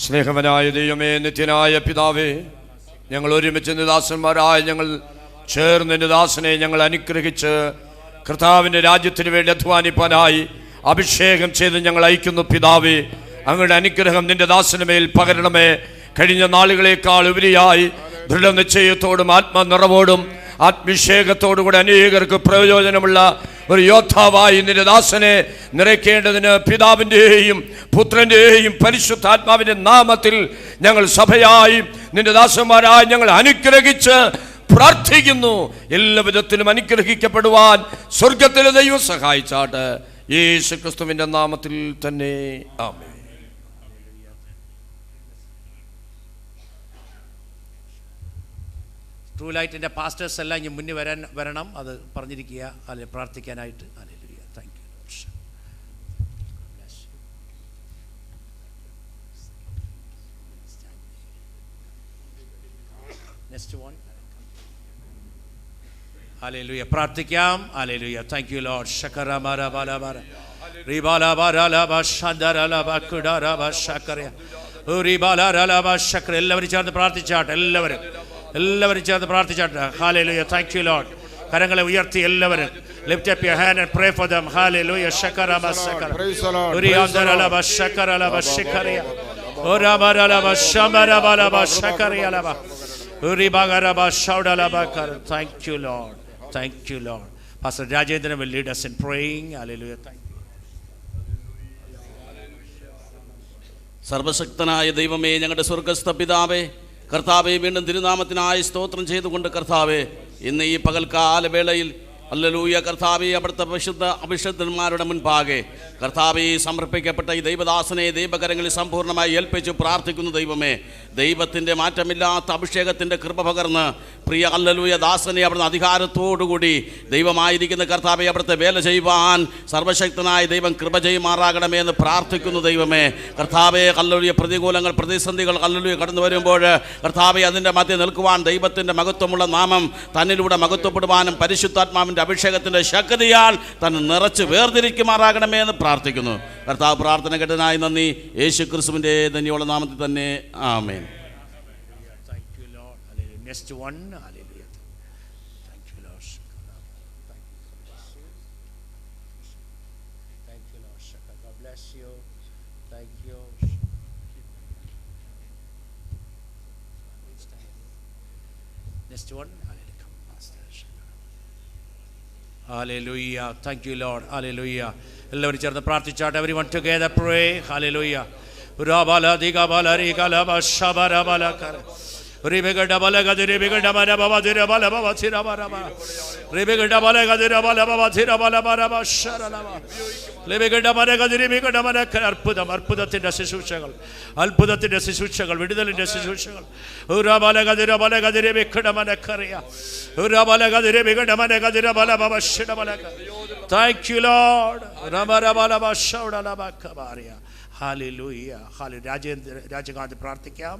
സ്നേഹവനായ ദൈവമേ, നിത്യനായ പിതാവേ, ഞങ്ങൾ ഒരുമിച്ച് നിദാസന്മാരായ ഞങ്ങൾ ചേർന്ന് നിദാസനെ ഞങ്ങൾ അനുഗ്രഹിച്ച് കർത്താവിൻ്റെ രാജ്യത്തിന് വേണ്ടി അധ്വാനിപ്പാനായി അഭിഷേകം ചെയ്ത് ഞങ്ങൾ അയക്കുന്നു പിതാവേ. അങ്ങയുടെ അനുഗ്രഹം നിന്റെ ദാസന് മേൽ പകരണമേ. കഴിഞ്ഞ നാളുകളേക്കാൾ ഉപരിയായി ദൃഢനിശ്ചയത്തോടും ആത്മനിറവോടും ആത്മഭിഷേകത്തോടുകൂടി അനേകർക്ക് പ്രയോജനമുള്ള ഒരു യോദ്ധാവായി നിന്റെ ദാസനെ നിറയ്ക്കേണ്ടതിന് പിതാവിൻ്റെയും പുത്രൻ്റെയും പരിശുദ്ധാത്മാവിൻ്റെ നാമത്തിൽ ഞങ്ങൾ സഭയായി നിന്റെ ദാസന്മാരായി ഞങ്ങൾ അനുഗ്രഹിച്ച് പ്രാർത്ഥിക്കുന്നു. എല്ലാ വിധത്തിലും അനുഗ്രഹിക്കപ്പെടുവാൻ സ്വർഗത്തിലെ ദൈവം സഹായിച്ചാട്ട് യേശു ക്രിസ്തുവിൻ്റെ നാമത്തിൽ തന്നെ ആമേൻ. ട്രൂ ലൈറ്റിൻ്റെ പാസ്റ്റേഴ്സ് എല്ലാം ഇനി മുന്നിൽ വരണം. അത് പറഞ്ഞിരിക്കുക അല്ലെ പ്രാർത്ഥിക്കാനായിട്ട്. Hallelujah. Thank you. Next one. Hallelujah. പ്രാർത്ഥിക്കാം. ഹല്ലേലൂയ. Thank you Lord. ശകര മര ബല ബര റിബല ബര ലബ ശദര ലബ കുഡര ബ ശകര റിബല ലബ ശകര. എല്ലാവരും ചേർന്ന് പ്രാർത്ഥിച്ചാട്ടെ. എല്ലാവരും ചേർന്ന് പ്രാർത്ഥിച്ചാട്ടെ. ഹല്ലേലൂയ. Thank you Lord. കരങ്ങളെ ഉയർത്തി എല്ലാവരും lift up your hand and pray for them. Hallelujah. Shakara basakara uriandara la bashakara la bashikaria ora bara la bashamara bala bashakaria la ba uribagara bashauda la bakar. Thank you Lord. Thank you Lord. Pastor Rajendra will lead us in praying. Hallelujah. Thank you. സർവശക്തനായ ദൈവമേ, ഞങ്ങളുടെ സ്വർഗ്ഗസ്ഥ പിതാവേ, കർത്താവെ, വീണ്ടും തിരുനാമത്തിനായി സ്തോത്രം ചെയ്തുകൊണ്ട് കർത്താവെ, ഇന്ന് ഈ പകൽക്കാല വേളയിൽ ഹല്ലേലൂയ. കർത്താവേ, അവിടുത്തെ അഭിഷിക്തന്മാരുടെ മുൻപാകെ കർത്താവേ സമർപ്പിക്കപ്പെട്ട ഈ ദൈവദാസനെ ദൈവകരങ്ങളിൽ സമ്പൂർണ്ണമായി ഏൽപ്പിച്ച് പ്രാർത്ഥിക്കുന്നു. ദൈവമേ, ദൈവത്തിൻ്റെ മാറ്റമില്ലാത്ത അഭിഷേകത്തിൻ്റെ കൃപ പകർന്ന് പ്രിയ ഹല്ലേലൂയ ദാസനെ അവിടുന്ന് അധികാരത്തോടുകൂടി ദൈവമായിരിക്കുന്ന കർത്താവെ അവിടുത്തെ വേല ചെയ്യുവാൻ സർവശക്തനായ ദൈവം കൃപ ചെയ്യുമാറാകണമേ എന്ന് പ്രാർത്ഥിക്കുന്നു. ദൈവമേ, കർത്താവെ ഹല്ലേലൂയ പ്രതികൂലങ്ങൾ പ്രതിസന്ധികൾ ഹല്ലേലൂയ കടന്നു വരുമ്പോൾ കർത്താവെ അതിൻ്റെ മധ്യ നിൽക്കുവാൻ ദൈവത്തിൻ്റെ മഹത്വമുള്ള നാമം തന്നിലൂടെ മഹത്വപ്പെടുവാനും പരിശുദ്ധാത്മാവിൻ്റെ അഭിഷേകത്തിൻ്റെ ശക്തിയാൽ തന്നെ നിറച്ച് വേർതിരിക്കുമാറാകണമേ എന്ന് പ്രാർത്ഥിക്കുന്നു. കർത്താവ് പ്രാർത്ഥന കേട്ടതിനായി നന്ദി. യേശു ക്രിസ്തുവിൻ്റെ ധന്യമുള്ള നാമത്തിൽ തന്നെ ആമേൻ. Next one, hallelujah. Thank you, Lord. Thank you, Lord. God bless you. Thank you. Next one, hallelujah. Come, Pastor. Hallelujah. Thank you, Lord. Hallelujah. എല്ലാവരും ചേർന്ന് പ്രാർത്ഥിച്ചാട്ടെ. Everyone together pray. Hallelujah. Rabala digabala rigala bashabara balakara. Rebegada balagadi rebegada bala baba dira bala baba tira bala baba. Rebegada balagadi bala baba tira bala bala baba sharalaba. Rebegada balagadi rebegada bala അത്ഭുതത്തിന്റെ ശുശ്രൂഷകൾ അത്ഭുതത്തിന്റെ ശുശ്രൂഷകൾ വിടുതലിന്റെ ശുശ്രൂഷകൾ. ഉറബലഗതി റബലഗതി rebegada മനക്കറിയ. ഉറബലഗതി rebegada മനഗതി ബല ബaba shirabala. Thank you, Lord. Ramara bala baba shaudalaba kabaria. Hallelujah. Hallelujah. രാജകാന്ത് പ്രാർത്ഥിക്കാം.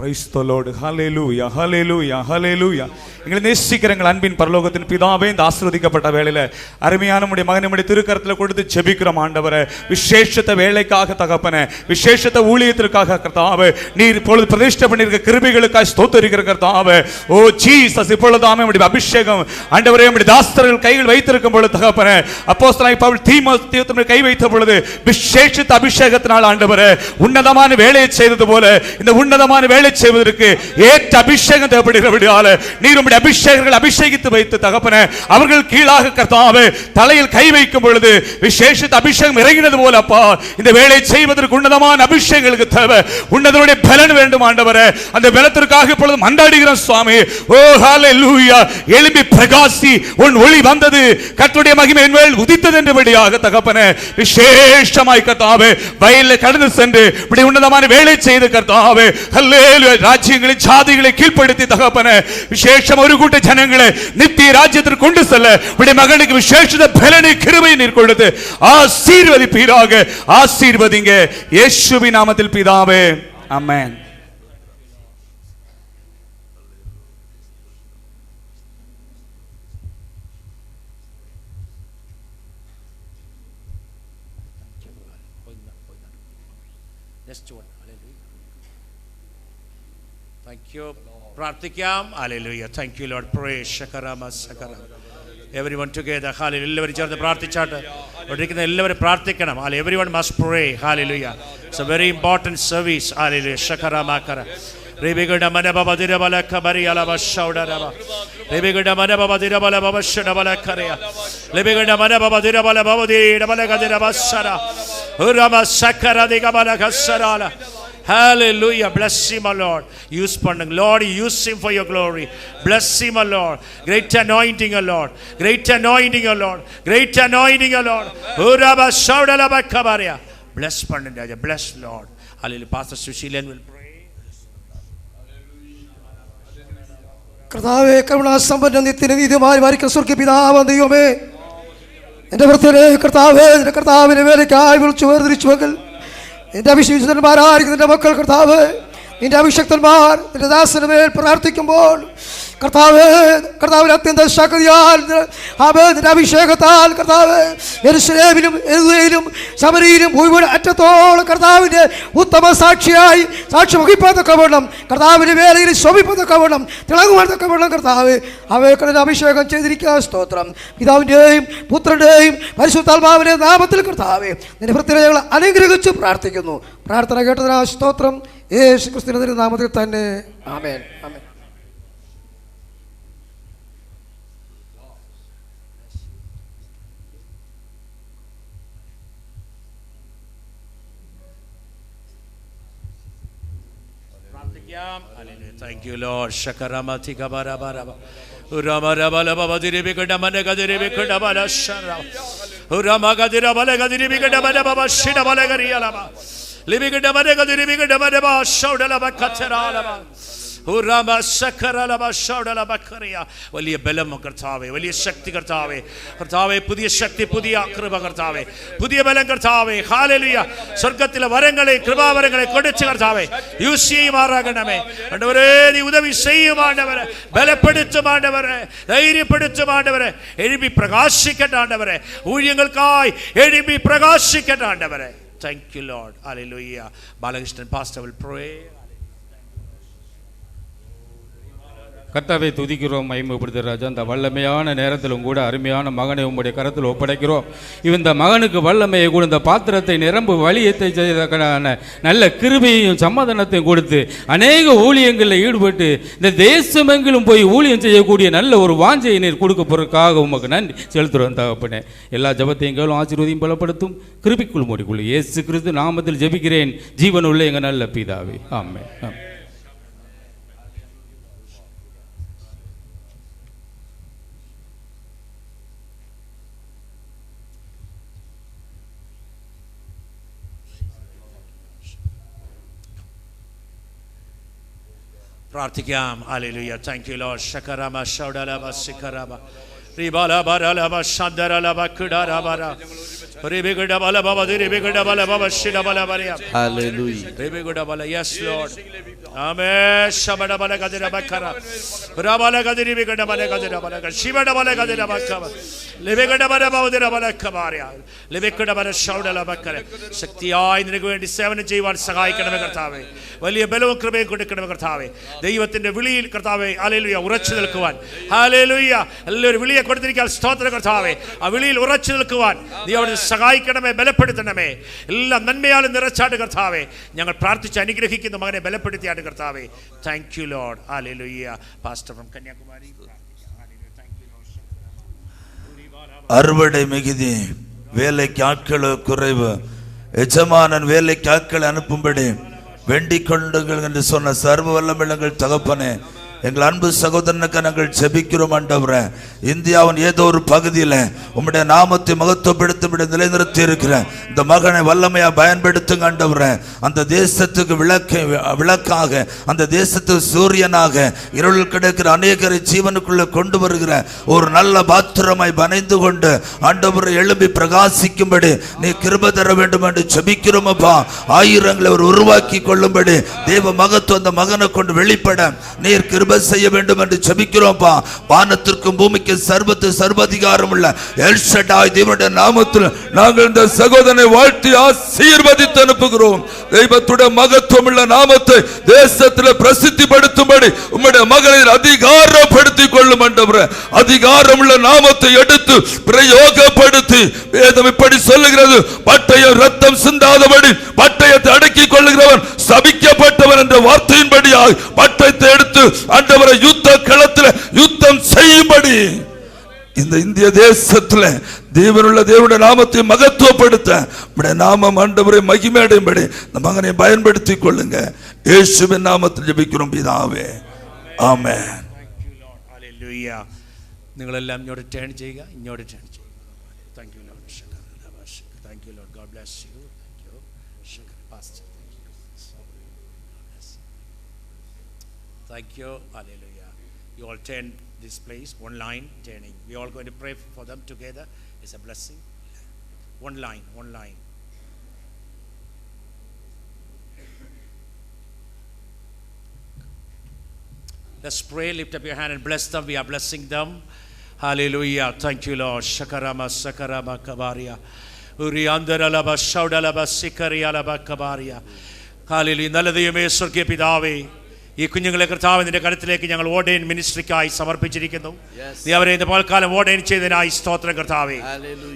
Praise the Lord. Hallelujah. Hallelujah. Hallelujah. எங்களை நேசிக்கிறங்கள் அன்பின் பரலோகத்தின் பிதாவே, இந்த ஆசீர்வதிக்கப்பட்ட வேளையில அருமையான நம்முடைய மகனை நம்முடைய திருக்கரத்தில் கொடுத்து ஜெபிக்கிறோம் ஆண்டவரே. விசேஷத்த வேலைக்காக தகப்பனே, விசேஷத்த ஊழியத்திற்காக கர்த்தாவே, நீர் இப்பொழுது பிரதிஷ்டை பண்ணியிருக்க கிருபைகளுக்காக ஸ்தோத்திரிக்கிற கர்த்தாவே. ஓ ஜீசஸ், இப்பொழுதாமே நம்முடைய அபிஷேகம் ஆண்டவரே நம்முடைய தாஸ்தர்கள் கையில் வைத்திருக்கும் பொழுது தகப்பனே, அப்போஸ்தலனாகிய பவுல் தீமோத்தேயுவின் கை வைத்த பொழுது விசேஷத்த அபிஷேகத்தினால் ஆண்டவரே உன்னதமான வேலையை செய்தது போல இந்த உன்னதமான வேலை செய்வதற்கு ஏற்ற அபிஷேகம் தேவைப்படுகிறபடியால நீர் உம்முடைய அபிஷேகங்கள் அபிஷேகித்து வைத்து தகப்பனே அவர்கள் கீழாக கர்த்தாவே தலையில் கை வைக்கும் பொழுது விசேஷித்த அபிஷேகம் இறங்கினது போல அப்பா இந்த வேலை செய்வதற்கு உன்னதமான அபிஷேகங்களுக்கு தேவை. உன்னதனுடைய பலன் வேண்டும் ஆண்டவரே. அந்த பலத்திற்காக இப்பொழுது மன்றாடுகிறோம் சுவாமி. ஓ ஹalleluya. எழும்பி பிரகாசி, உன் ஒளி வந்தது, கர்த்தருடைய மகிமை என் மேல் உதித்தது என்றபடியாக தகப்பனே விசேஷமாய் கர்த்தாவே வயலில் கடந்து சென்று இப்படி உன்னதமான வேலை செய்து கர்த்தாவே രാജ്യങ്ങളെ ജാതികളെ കീഴ്പ്പെടുത്തി തകപ്പനെ വിശേഷം ഒരു കൂട്ട ജനങ്ങളെ നിത്യ രാജ്യത്തിൽ കൊണ്ടുസെല്ല ഇവിടെ മകനുക്ക് വിശേഷത ബലനെ കൃപയെ നീർ കൊടുത്ത് ആശീർവദിപ്പീരാക. ആശീർവദിങ്ക യേശുവിൻ നാമത്തിൽ പിതാവേ, ആമേൻ. Next one. Thank you. പ്രാർത്ഥിക്കാം. Hallelujah. Thank you, Lord. Praise Shakarama Sakara. Everyone together. Hallelujah. എല്ലാവരും ചേർന്ന് പ്രാർത്ഥിച്ചാട്ട്. ഒരിക്കലും എല്ലാവരും പ്രാർത്ഥിക്കണം. Hallelujah. Everyone must pray. Hallelujah. It's a very important service. Hallelujah. Shakarama Kara. Rebegada manababa dirabala kabari alaba shaudaraba. Rebegada manababa dirabala baba shadabala karia. Rebegada manababa dirabala baba dirabala kadiraba sara. Urama sakara digabala kasarala. Hallelujah. Bless him, O Lord. Use Pandang. Lord, use him for your glory. Bless him, O Lord. Great anointing, O Lord. Great anointing, O Lord. Great anointing, O Lord. Uraba shaudalaba kabaria. Bless Pandang Raja. Bless Lord. Hallelujah. Pastor Sushilian will pray. കർത്താവേ, കരുണാസമ്പന്ന നിത്യനീതിമാരി വാരിക്കുന്ന സ്വർഗ്ഗ പിതാവാം ദൈവമേ, എൻ്റെ ഭക്തരെ കർത്താവേ, നിന്റെ കർത്താവിനെ വേലയ്ക്കായി വിളിച്ചു വേർതിരിച്ചു മക്കൾ നിന്റെ അഭിഷിക്തന്മാരായിരിക്കും നിന്റെ മക്കൾ കർത്താവ്, നിന്റെ അഭിഷക്തന്മാർ നിന്റെ ദാസന് മേൽ പ്രാർത്ഥിക്കുമ്പോൾ കർത്താവ് കർത്താവിന് അത്യന്ത ശക്തിയാൽ നിന്റെ അഭിഷേകത്താൽ കർത്താവ് യെരൂശലേമിലും യെഹൂദയിലും ശമരിയിലും മുഴുവൻ അറ്റത്തോളം കർത്താവിൻ്റെ ഉത്തമ സാക്ഷിയായി സാക്ഷി വഹിപ്പതൊക്കെ വേണം, കർത്താവിൻ്റെ വേലയിൽ ശോഭിപ്പതൊക്കെ വേണം, തിളങ്ങുവാനൊക്കെ വേണം കർത്താവ്. അവയൊക്കെ അഭിഷേകം ചെയ്തിരിക്കുക. സ്തോത്രം. പിതാവിൻ്റെയും പുത്രൻ്റെയും പരിശുദ്ധാത്മാവിൻ്റെ നാമത്തിൽ കർത്താവേ നിന്റെ പ്രത്യേകതകൾ അനുഗ്രഹിച്ച് പ്രാർത്ഥിക്കുന്നു. പ്രാർത്ഥന കേട്ടതിനാ സ്തോത്രം. യേശു ക്രിസ്തുവിന്റെ നാമത്തിൽ തന്നെ. ആമേൻ. ആമേൻ. Thank you, Lord. Shakarama Tikabarabaraba. വലിയ ബലം കർത്താവേ, വലിയ ശക്തി കർത്താവേ, കർത്താവേ പുതിയ ശക്തി, പുതിയ കൃപ കർത്താവേ, പുതിയ ബലം കർത്താവേ. ഹല്ലേലൂയ. സ്വർഗ്ഗത്തിലെ വരങ്ങളെ, കൃപാവരങ്ങളെ കൊടുത്ത് കർത്താവേ യൂസ് ചെയ്യുമാറാകണമേ. ആണ്ടവരേ, നീ ഉദവി ചെയ്യുമാണ്ടവരെ, ബലപ്പെടുത്തുമാണ്ടവരെ, ധൈര്യപ്പെടുത്തുമാണ്ടവരെ, എഴുതി പ്രകാശിക്കട്ടെ ആണ്ടവരെ, ഊഴിയങ്ങൾക്കായി എഴുതി പ്രകാശിക്കട്ടെ ആണ്ടവരെ. Thank you Lord. Hallelujah. Balakrishnan pastor will pray. கர்த்தாவை துதிக்கிறோம், மகிமைப்படுத்துகிற ராஜா. அந்த வல்லமையான நேரத்திலும் கூட அருமையான மகனை உம்முடைய கரத்தில் ஒப்படைக்கிறோம். இந்த மகனுக்கு வல்லமையை கூட இந்த பாத்திரத்தை நிரம்பு வழியத்தை செய்ததற்கான நல்ல கிருபையையும் சமாதானத்தையும் கொடுத்து அநேக ஊழியங்களில் ஈடுபட்டு இந்த தேசமெங்கிலும் போய் ஊழியம் செய்யக்கூடிய நல்ல ஒரு வாஞ்சையை நீர் கொடுக்க போறதுக்காக உமக்கு நன்றி செலுத்துகிறோம் தகப்பனே. எல்லா ஜபத்தையும் கேளும், ஆசீர்வதியும் பலப்படுத்தும், கிருபைக்குள் மூடிக்குள் இயேசு கிறிஸ்து நாமத்தில் ஜெபிக்கிறேன் ஜீவனுள்ள எங்கள் நல்ல பிதாவே, ஆமென். പ്രാർത്ഥിക്കാം. ഹല്ലേലൂയ. Thank you Lord. ശകരമ ഷൗഡലബ സികരബ റിബലബരലബ ശദരലബ കിഡരബര റിബിഗഡബലബ ദിരിബിഗഡബലബ ശിഡബലബരിയ. Hallelujah. റിബിഗഡബല. Yes Lord. ആമേൻ. ശബഡബല ഗദരബക്കര റബല ഗദരിബിഗഡബല ഗദരബല ശിബഡബല ഗദരബക്കബ ലിബിഗഡബല ബൗദിരബലക്കബാരിയ ലിബിഗഡബല ഷൗഡലബക്കര. ശക്തിയായി നിനക്ക് വേണ്ടി സേവനം ചെയ്യുവാൻ സഹായിക്കണമേ കർത്താവേ. വലിയ ബലവും കൃപയും കൊടുക്കണമേ കർത്താവേ. ദൈവത്തിന്റെ വിളിയിൽ കർത്താവേ ഹല്ലേലൂയ ഉറച്ചു നിൽക്കുവാൻ, ഹല്ലേലൂയ, എല്ലാവരും വിളിയെ കൊടുത്തിരിക്കാൻ സ്തോത്രം കർത്താവേ. ആ വിളിയിൽ ഉറച്ചു നിൽക്കുവാൻ നീ അവിടെ സഹായിക്കണമേ, ബലപ്പെടുത്തണമേ. എല്ലാം നന്മയാലും നിറച്ചാട്ട് കർത്താവേ. ഞങ്ങൾ പ്രാർത്ഥിച്ച് അനുഗ്രഹിക്കുന്ന മകനെ ബലപ്പെടുത്തിയാട്ട് കർത്താവേ. Thank you Lord. Hallelujah. Pastor from Kanyakumari. அறுவடை மிகுதி, வேலைக்கு ஆட்கள் குறைவு, எஜமானன் வேலைக்கு ஆட்களை அனுப்பும்படி வேண்டிக் கொண்டுங்கள் என்று சொன்ன சர்வ வல்லமையுள்ள தகப்பனே, எங்கள் அன்பு சகோதரனுக்கு நாங்கள் ஜெபிக்கிறோம் ஆண்டவரே. இந்தியாவின் ஏதோ ஒரு பகுதியில் உம்முடைய நாமத்தை மகத்துவப்படுத்த நிலைநிறுத்தி இருக்கிற இந்த மகனை வல்லமையா பயன்படுத்துங்க ஆண்டவரே. அந்த தேசத்துக்கு விளக்காக, அந்த தேசத்துக்கு சூரியனாக, இருளில் கிடக்கிற அநேகரை ஜீவனுக்குள்ள கொண்டு வருகிற ஒரு நல்ல பாத்திரமாய் பனைந்து கொண்டு ஆண்டவரை எழுப்பி பிரகாசிக்கும்படி நீ கிருபை தர வேண்டும் என்று ஜெபிக்கிறோம் அப்பா. ஆயிரங்களை அவர் உருவாக்கி கொள்ளும்படி தேவ மகத்துவம் அந்த மகனை கொண்டு வெளிப்பட நீர் கிருபை செய்ய வேண்டும் என்று ஜெபிக்கிறோம்ப்பா. வானத்திற்கும் பூமிக்கு சர்வதிகாரம் உள்ள எல் ஷடாய் தேவனுடைய நாமத்தில் நாங்கள் இந்த சகோதரனை வாழ்த்தி ஆசீர்வதித்து அனுப்புகிறோம். தெய்வத்துடைய மகத்துவம் உள்ள நாமத்தை தேசத்தில் பிரசித்திப்படுத்தும்படி உம்முடைய மகளை அதிகாரப்படுத்திக் கொள்ளும் ஆண்டவரே. அதிகாரம் உள்ள நாமத்தை எடுத்து பிரயோகப்படுத்தி, வேதம் இப்படி சொல்லுகிறது, பட்டயம் ரத்தம் சிந்தாதபடி பட்டயத்தை அடக்கிக் கொள்ளுகிறவன் சபிக்கப்பட்டவன் என்ற வார்த்தையின்படியாக பட்டயத்தை எடுத்து ஆண்டவரை யுத்த களத்தில் யுத்தம் செய்யும்படி இந்த இந்திய தேசத்தில் தேவனுள்ள தேவனுடைய நாமத்தை மகத்துவப்படுத்த நம்முடைய நாமம் ஆண்டவரை மகிமையடையும்படி இந்த மகனை பயன்படுத்திக் கொள்ளுங்க. இயேசுவின் நாமத்தில் ஜெபிக்கிறோம் பிதாவே, ആമേൻ. ഹല്ലേലൂയ. നിങ്ങളെല്ലാം ഇങ്ങോട്ട് ടേൺ ചെയ്യുക, ഇങ്ങോട്ട് ടേൺ ചെയ്യുക. Thank you Lord. Thank you Lord. God bless you. Thank you pastor. Thank you. Hallelujah. You all turn this place, one line turning. We all going to pray for them together. It's a blessing. One line, one line. Let's pray. Lift up your hand and bless them. We are blessing them. Hallelujah. Thank you, Lord. Shakarama sakarama kabaria. Uriandaralaba shaudalaba sikarialaba kabaria. Hallelujah. നല്ല ദൈവമേ, സ്വർഗ്ഗീയ പിതാവേ, ഈ കുഞ്ഞുങ്ങളെ കർത്താവ് നിന്റെ കരുത്തിലേക്ക് ഞങ്ങൾ ordain മിനിസ്ട്രിക്കായി സമർപ്പിച്ചിരിക്കുന്നു. നീ അവരെ ഇന്ന് പകൽക്കാലം ഓർഡൈൻ ചെയ്തതിനായി സ്തോത്രം കർത്താവേ.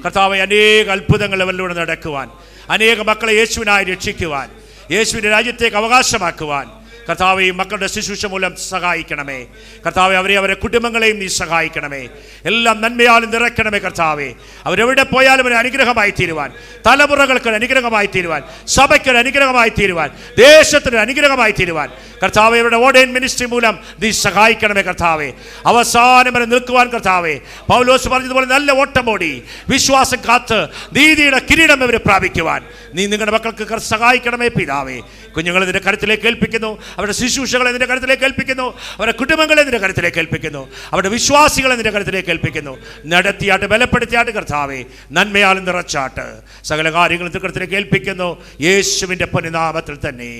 കർത്താവേ, അനേക അത്ഭുതങ്ങൾ അവരിലൂടെ നടക്കുവാൻ, അനേക മക്കളെ യേശുവിനായി രക്ഷിക്കുവാൻ, യേശുവിന്റെ രാജ്യത്തേക്ക് അവകാശമാക്കുവാൻ കർത്താവെ മക്കളുടെ ശുശ്രൂഷ മൂലം സഹായിക്കണമേ കർത്താവെ, അവരെ കുടുംബങ്ങളെയും നീ സഹായിക്കണമേ. എല്ലാം നന്മയാലും നിറയ്ക്കണമേ കർത്താവെ. അവരെവിടെ പോയാലും ഒരു അനുഗ്രഹമായി തീരുവാൻ, തലമുറകൾക്ക് അനുഗ്രഹമായി തീരുവാൻ, സഭയ്ക്കൊരു അനുഗ്രഹമായി തീരുവാൻ, ദേശത്തിന് അനുഗ്രഹമായി തീരുവാൻ കർത്താവെ അവരുടെ ഓർഡൈൻ മിനിസ്ട്രി മൂലം നീ സഹായിക്കണമേ കർത്താവെ. അവസാനം വരെ നിൽക്കുവാൻ കർത്താവെ, പൗലോസ് പറഞ്ഞതുപോലെ നല്ല ഓട്ടം ഓടി വിശ്വാസം കാത്ത് നീതിയുടെ കിരീടം അവരെ പ്രാപിക്കുവാൻ നീ നിങ്ങളുടെ മക്കൾക്ക് സഹായിക്കണമേ പിതാവേ. കുഞ്ഞുങ്ങളെ നിന്റെ കരുത്തിലേക്ക് ഏൽപ്പിക്കുന്നു, അവരുടെ ശുശ്രൂഷകളെ നിന്റെ കരുത്തിലേക്ക് ഏൽപ്പിക്കുന്നു, അവരുടെ കുടുംബങ്ങളെ നിന്റെ കരുത്തിലേക്ക് ഏൽപ്പിക്കുന്നു, അവരുടെ വിശ്വാസികളെ നിന്റെ കരുത്തിലേക്ക് ഏൽപ്പിക്കുന്നു. നടത്തിയാട്ട് ബലപ്പെടുത്തിയാട്ട് കർത്താവേ, നന്മയാലും നിറച്ചാട്ട് സകല കാര്യങ്ങളും നിന്റെ കരുത്തിലേക്ക് ഏൽപ്പിക്കുന്നു യേശുവിൻ്റെ പൊന്നുനാമത്തിൽ തന്നെ.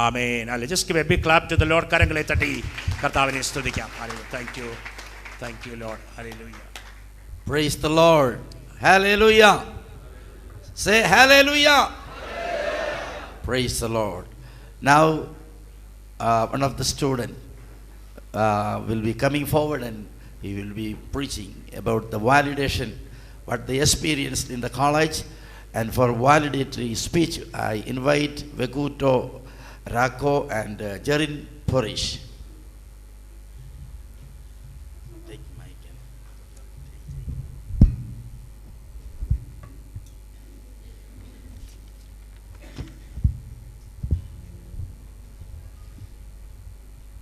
ആമേൻ. അല്ലേ, just give a big clap to the Lord. കരങ്ങളെ തട്ടി കർത്താവിനെ സ്തുതിക്കാം. Thank you. Thank you Lord. Hallelujah. Praise the Lord. Hallelujah. Say hallelujah. Praise the Lord. Now one of the students will be coming forward and he will be preaching about the validation what they experienced in the college. And for validatory speech I invite Vekuto Rako and Jarin Porish.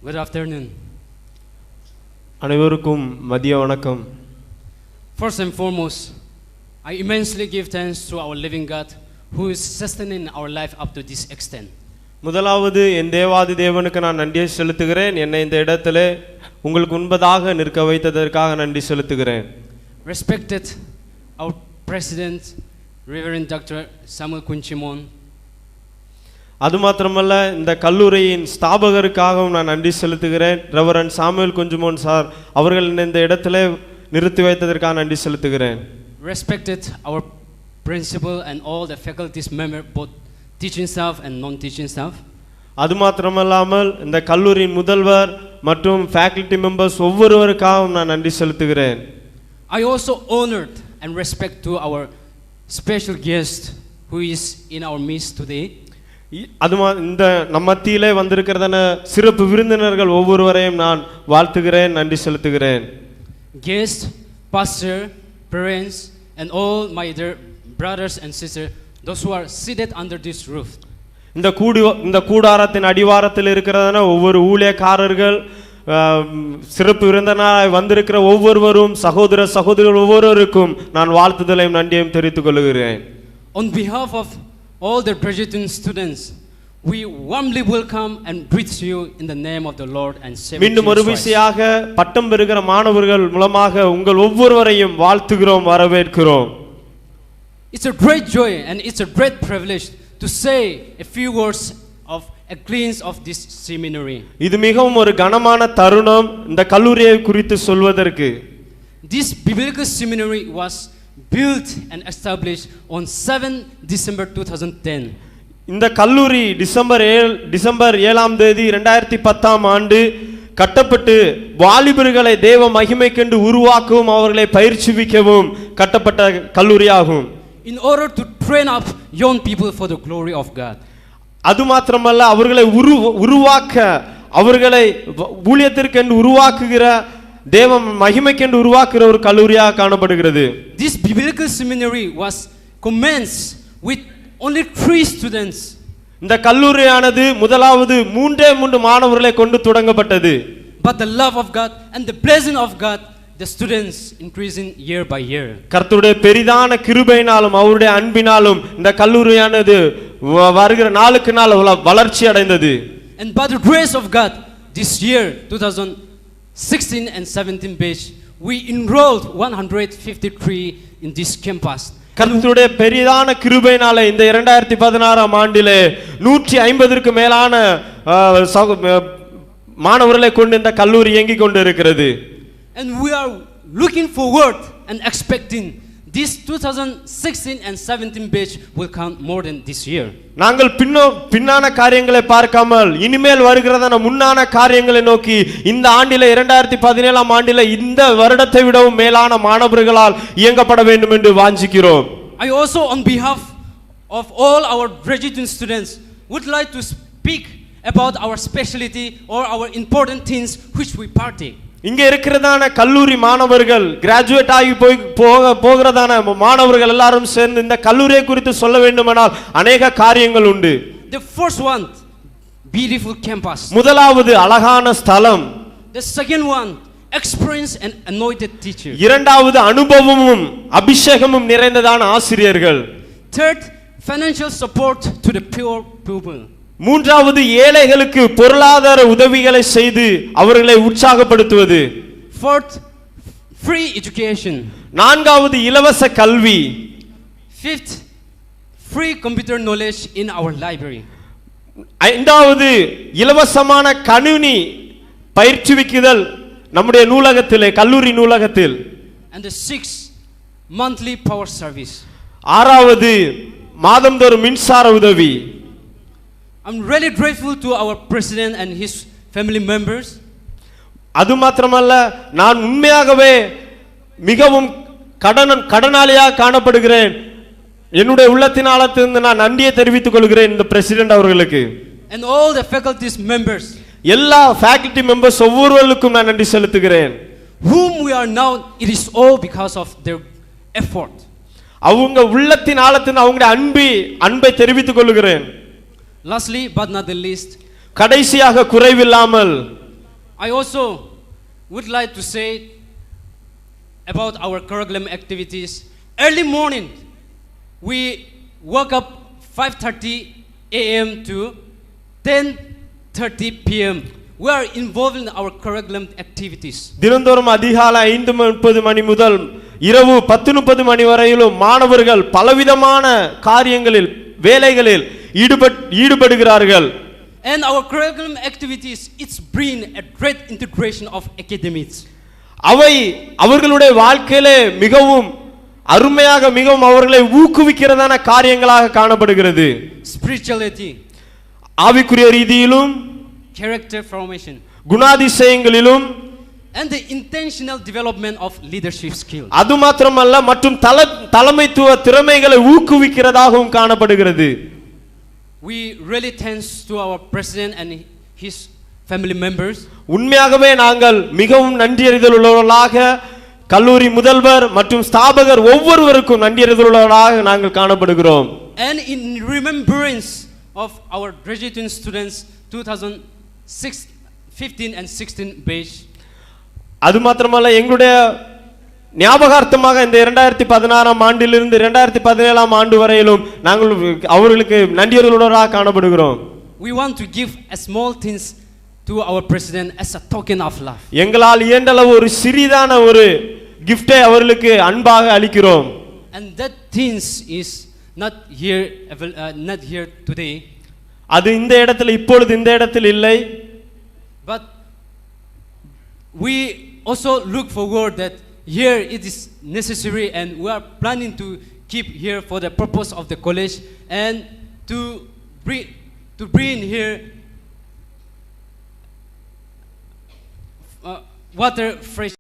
Good afternoon. அனைவருக்கும் மதிய வணக்கம். First and foremost, I immensely give thanks to our living God who is sustaining our life up to this extent. முதலாவது என் தேவாதி தேவனுக்கு நான் நன்றியை செலுத்துகிறேன். என்னை இந்த இடத்திலே உங்களுக்கு முன்பதாக நிற்க வைத்ததற்காக நன்றி செலுத்துகிறேன். Respected our President, Reverend Dr. Samuel Kunchimon. அது மாத்திரமல்ல, இந்த கல்லூரியின் ஸ்தாபகருக்காகவும் நான் நன்றி செலுத்துகிறேன். ரெவரண்ட் சாமுவேல் குஞ்சுமோன் சார் அவர்கள் இந்த இடத்திலே நிறுத்தி வைத்ததற்காக நன்றி செலுத்துகிறேன். Respected our principal and all the faculties member, both teaching staff and non-teaching staff. அது மாத்திரமல்லாமல் இந்த கல்லூரியின் முதல்வர் மற்றும் ஃபேக்கல்டி மெம்பர்ஸ் ஒவ்வொருவருக்காகவும் நான் நன்றி செலுத்துகிறேன். I also honored and respect to our special guest who is in our midst today. அது இந்த நம்ம மத்தியிலே வந்திருக்கிறதான சிறப்பு விருந்தினர்கள் ஒவ்வொருவரையும் நான் வாழ்த்துகிறேன், நன்றி செலுத்துகிறேன். Guest, pastor, parents and all my dear brothers and sisters, those who are seated under this roof. இந்த கூடாரத்தின் அடிவாரத்தில் இருக்கிறதான ஒவ்வொரு ஊழியக்காரர்கள், சிறப்பு விருந்தினராய் வந்திருக்கிற ஒவ்வொருவரும், சகோதர சகோதரிகள் ஒவ்வொருவருக்கும் நான் வாழ்த்துதலையும் நன்றியையும் தெரிவித்துக் கொள்கிறேன். On behalf of all the graduating students, we warmly welcome and greet you in the name of the Lord and Savior. மீண்டும் ஒரு விசையாக பட்டம் பெறுகிற மாணவர்கள் மூலமாக உங்கள் ஒவ்வொருவரையும் வாழ்த்துகிறோம், வரவேற்கிறோம். It's a great joy and it's a great privilege to say a few words of a glimpse of this seminary. இது மிகவும் ஒரு கனமான தருணம் இந்த கல்லூரியை குறித்து சொல்வதற்கு. This biblical seminary was built and established on 7 December 2010. இந்த கல்லூரி டிசம்பர் 7ஆம் தேதி 2010ஆம் ஆண்டு கட்டப்பட்டு வாலிபர்களை தேவ மகிமைக்கென்று உருவாக்கவும் அவர்களை பயிற்சிவிக்கவும் கட்டப்பட்ட கல்லூரியாகும். In order to train up young people for the glory of God. அது மாத்திரமல்ல, அவர்களை உருவாக்க, அவர்களை ஊழியத்திற்கென்று உருவாக்குகிற தேவ மகிமைக்கென்று உருவாக்குகிற ஒரு கல்லூரியாக காணப்படுகிறது. This biblical seminary was commenced with only 3 students. இந்த கல்லூரியானது முதலாவது 3 மாணவர்களை கொண்டு தொடங்கப்பட்டது. But the love of God and the blessing of God, the students increasing year by year. கர்த்தருடைய பெரிதான கிருபையினாலும் அவருடைய அன்பினாலும் இந்த கல்லூரியானது வருகிற நாளுக்கு நாள் வளர்ச்சி அடைந்தது. And by the grace of God, this year 2016 and 17 batch, we enrolled 153 in this campus. கர்த்தருடைய பெரிதான கிருபையினாலே இந்த 2016ஆம் ஆண்டிலே 150க்கு மேலான மாணவர்களை கொண்டு இந்த கல்லூரி இயங்கிக் கொண்டிருக்கிறது. And we are looking forward and expecting this 2016 and 17 batch will count more than this year. நாங்கள் பின்னான காரியங்களை பார்க்காமல் இனிமேல் வருகிறதான முன்னான காரியங்களை நோக்கி இந்த ஆண்டிலே 2017ஆம் ஆண்டிலே இந்த வருடத்தை விடவும் மேலான மாணவர்களால் இயங்கப்பட வேண்டும் என்று வாஞ்சிக்கிறோம். I also on behalf of all our graduating students would like to speak about our specialty or our important things which we partake. இங்க இருக்கிறதான கல்லூரி மாணவர்கள் கிராஜுவேட் ஆகி போகிறதான மாணவர்கள் எல்லாரும் சேர்ந்து இந்த கல்லூரியை குறித்து சொல்ல வேண்டுமானால் அநேக காரியங்கள் உண்டு. The first one, beautiful campus. முதலாவது அழகான ஸ்தலம். The second one, experienced and anointed teachers. இரண்டாவது அனுபவமும் அபிஷேகமும் நிறைந்ததான ஆசிரியர்கள். Third, financial support to the poor people. மூன்றாவது ஏழைகளுக்கு பொருளாதார உதவிகளை செய்து அவர்களை உற்சாகப்படுத்துவது. Fourth, free education. நான்காவது இலவச கல்வி. Fifth, free computer knowledge in our library. ஐந்தாவது இலவசமான கணினி பயிற்சிவிக்குதல் நம்முடைய நூலகத்திலே கல்லூரி நூலகத்தில். And the sixth, monthly power service. ஆறாவது மாதந்தோறும் மின்சார உதவி. I'm really grateful to our president and his family members. அது மாத்திரமல்ல, நான் உண்மையாகவே மிகவும் கடனாளியாக காணப்படுகிறேன். என்னுடைய உள்ளத்தின் ஆழத்திலிருந்து நான் நன்றியை தெரிவித்துக் கொள்கிறேன் இந்த பிரசிடென்ட் அவர்களுக்கு. And all the faculties members. எல்லா ஃபேக்கல்டி மெம்பர்ஸ் ஒவ்வொருவருக்கும் நான் நன்றி செலுத்துகிறேன். Whom we are now, it is all because of their effort. அவங்க உள்ளத்தின் ஆழத்தின் அவங்களுடைய அன்பை தெரிவித்துக் கொள்கிறேன். Lastly but not the least, கடைசியாக குறைவில்லாமல் I also would like to say about our curriculum activities. Early morning, we woke up 5:30 a.m. to 10:30 p.m. We are involved in our curriculum activities. தினந்தோறும் அதிகாலை 5:30 மணி முதல் இரவு 10:30 மணி வரையிலும் மாணவர்கள் பலவிதமான காரியங்களில் வேலைகளில் ஈடுபடுகிறார்கள். And our curriculum activities, it's bring a great integration of academics. அவை அவர்களுடைய வாழ்க்கையிலே மிகவும் அருமையாக மிகவும் அவர்களை ஊக்குவிக்கிறதான காரியங்களாக காணப்படுகிறது. Spirituality, ஆவிக்குரிய ரீதியிலும், character formation, குணாதிசயங்களிலும், and the intentional development of leadership skills. அது மாத்திரமல்ல மற்றும் தலைமைத்துவ திறமைகளை ஊக்குவிக்கிறதாகவும் காணப்படுகிறது. We really thanks to our president and his family members. உண்மையாகவே நாங்கள் மிகவும் நன்றியறிதல் உள்ளவர்களாக கல்லூரி முதல்வர் மற்றும் ஸ்தாபகர் ஒவ்வொருவருக்கும் நன்றியறிதல் உள்ளவர்களாக நாங்கள் காணப்படுகிறோம். And in remembrance of our graduating students 2015 and 16 batch. அது மாத்திரமல்ல எங்களுடைய ஞாபகார்த்தமாக இந்த 2016ஆம் ஆண்டிலிருந்து 2017ஆம் ஆண்டு வரையிலும் நாங்கள் அவர்களுக்கு நன்றியறிதலுள்ளவர்களாக காணப்படுகிறோம். We want to give a small things to our president as a token of love. எங்களால் இயன்றளவு ஒரு சிறிதான ஒரு கிஃப்டை அவர்களுக்கு அன்பாக அளிக்கிறோம். And that things is not here today. அது இந்த இடத்துல இப்பொழுது இந்த இடத்தில் இல்லை. But we also look forward that here it is necessary and we are planning to keep here for the purpose of the college and to bring here water fresh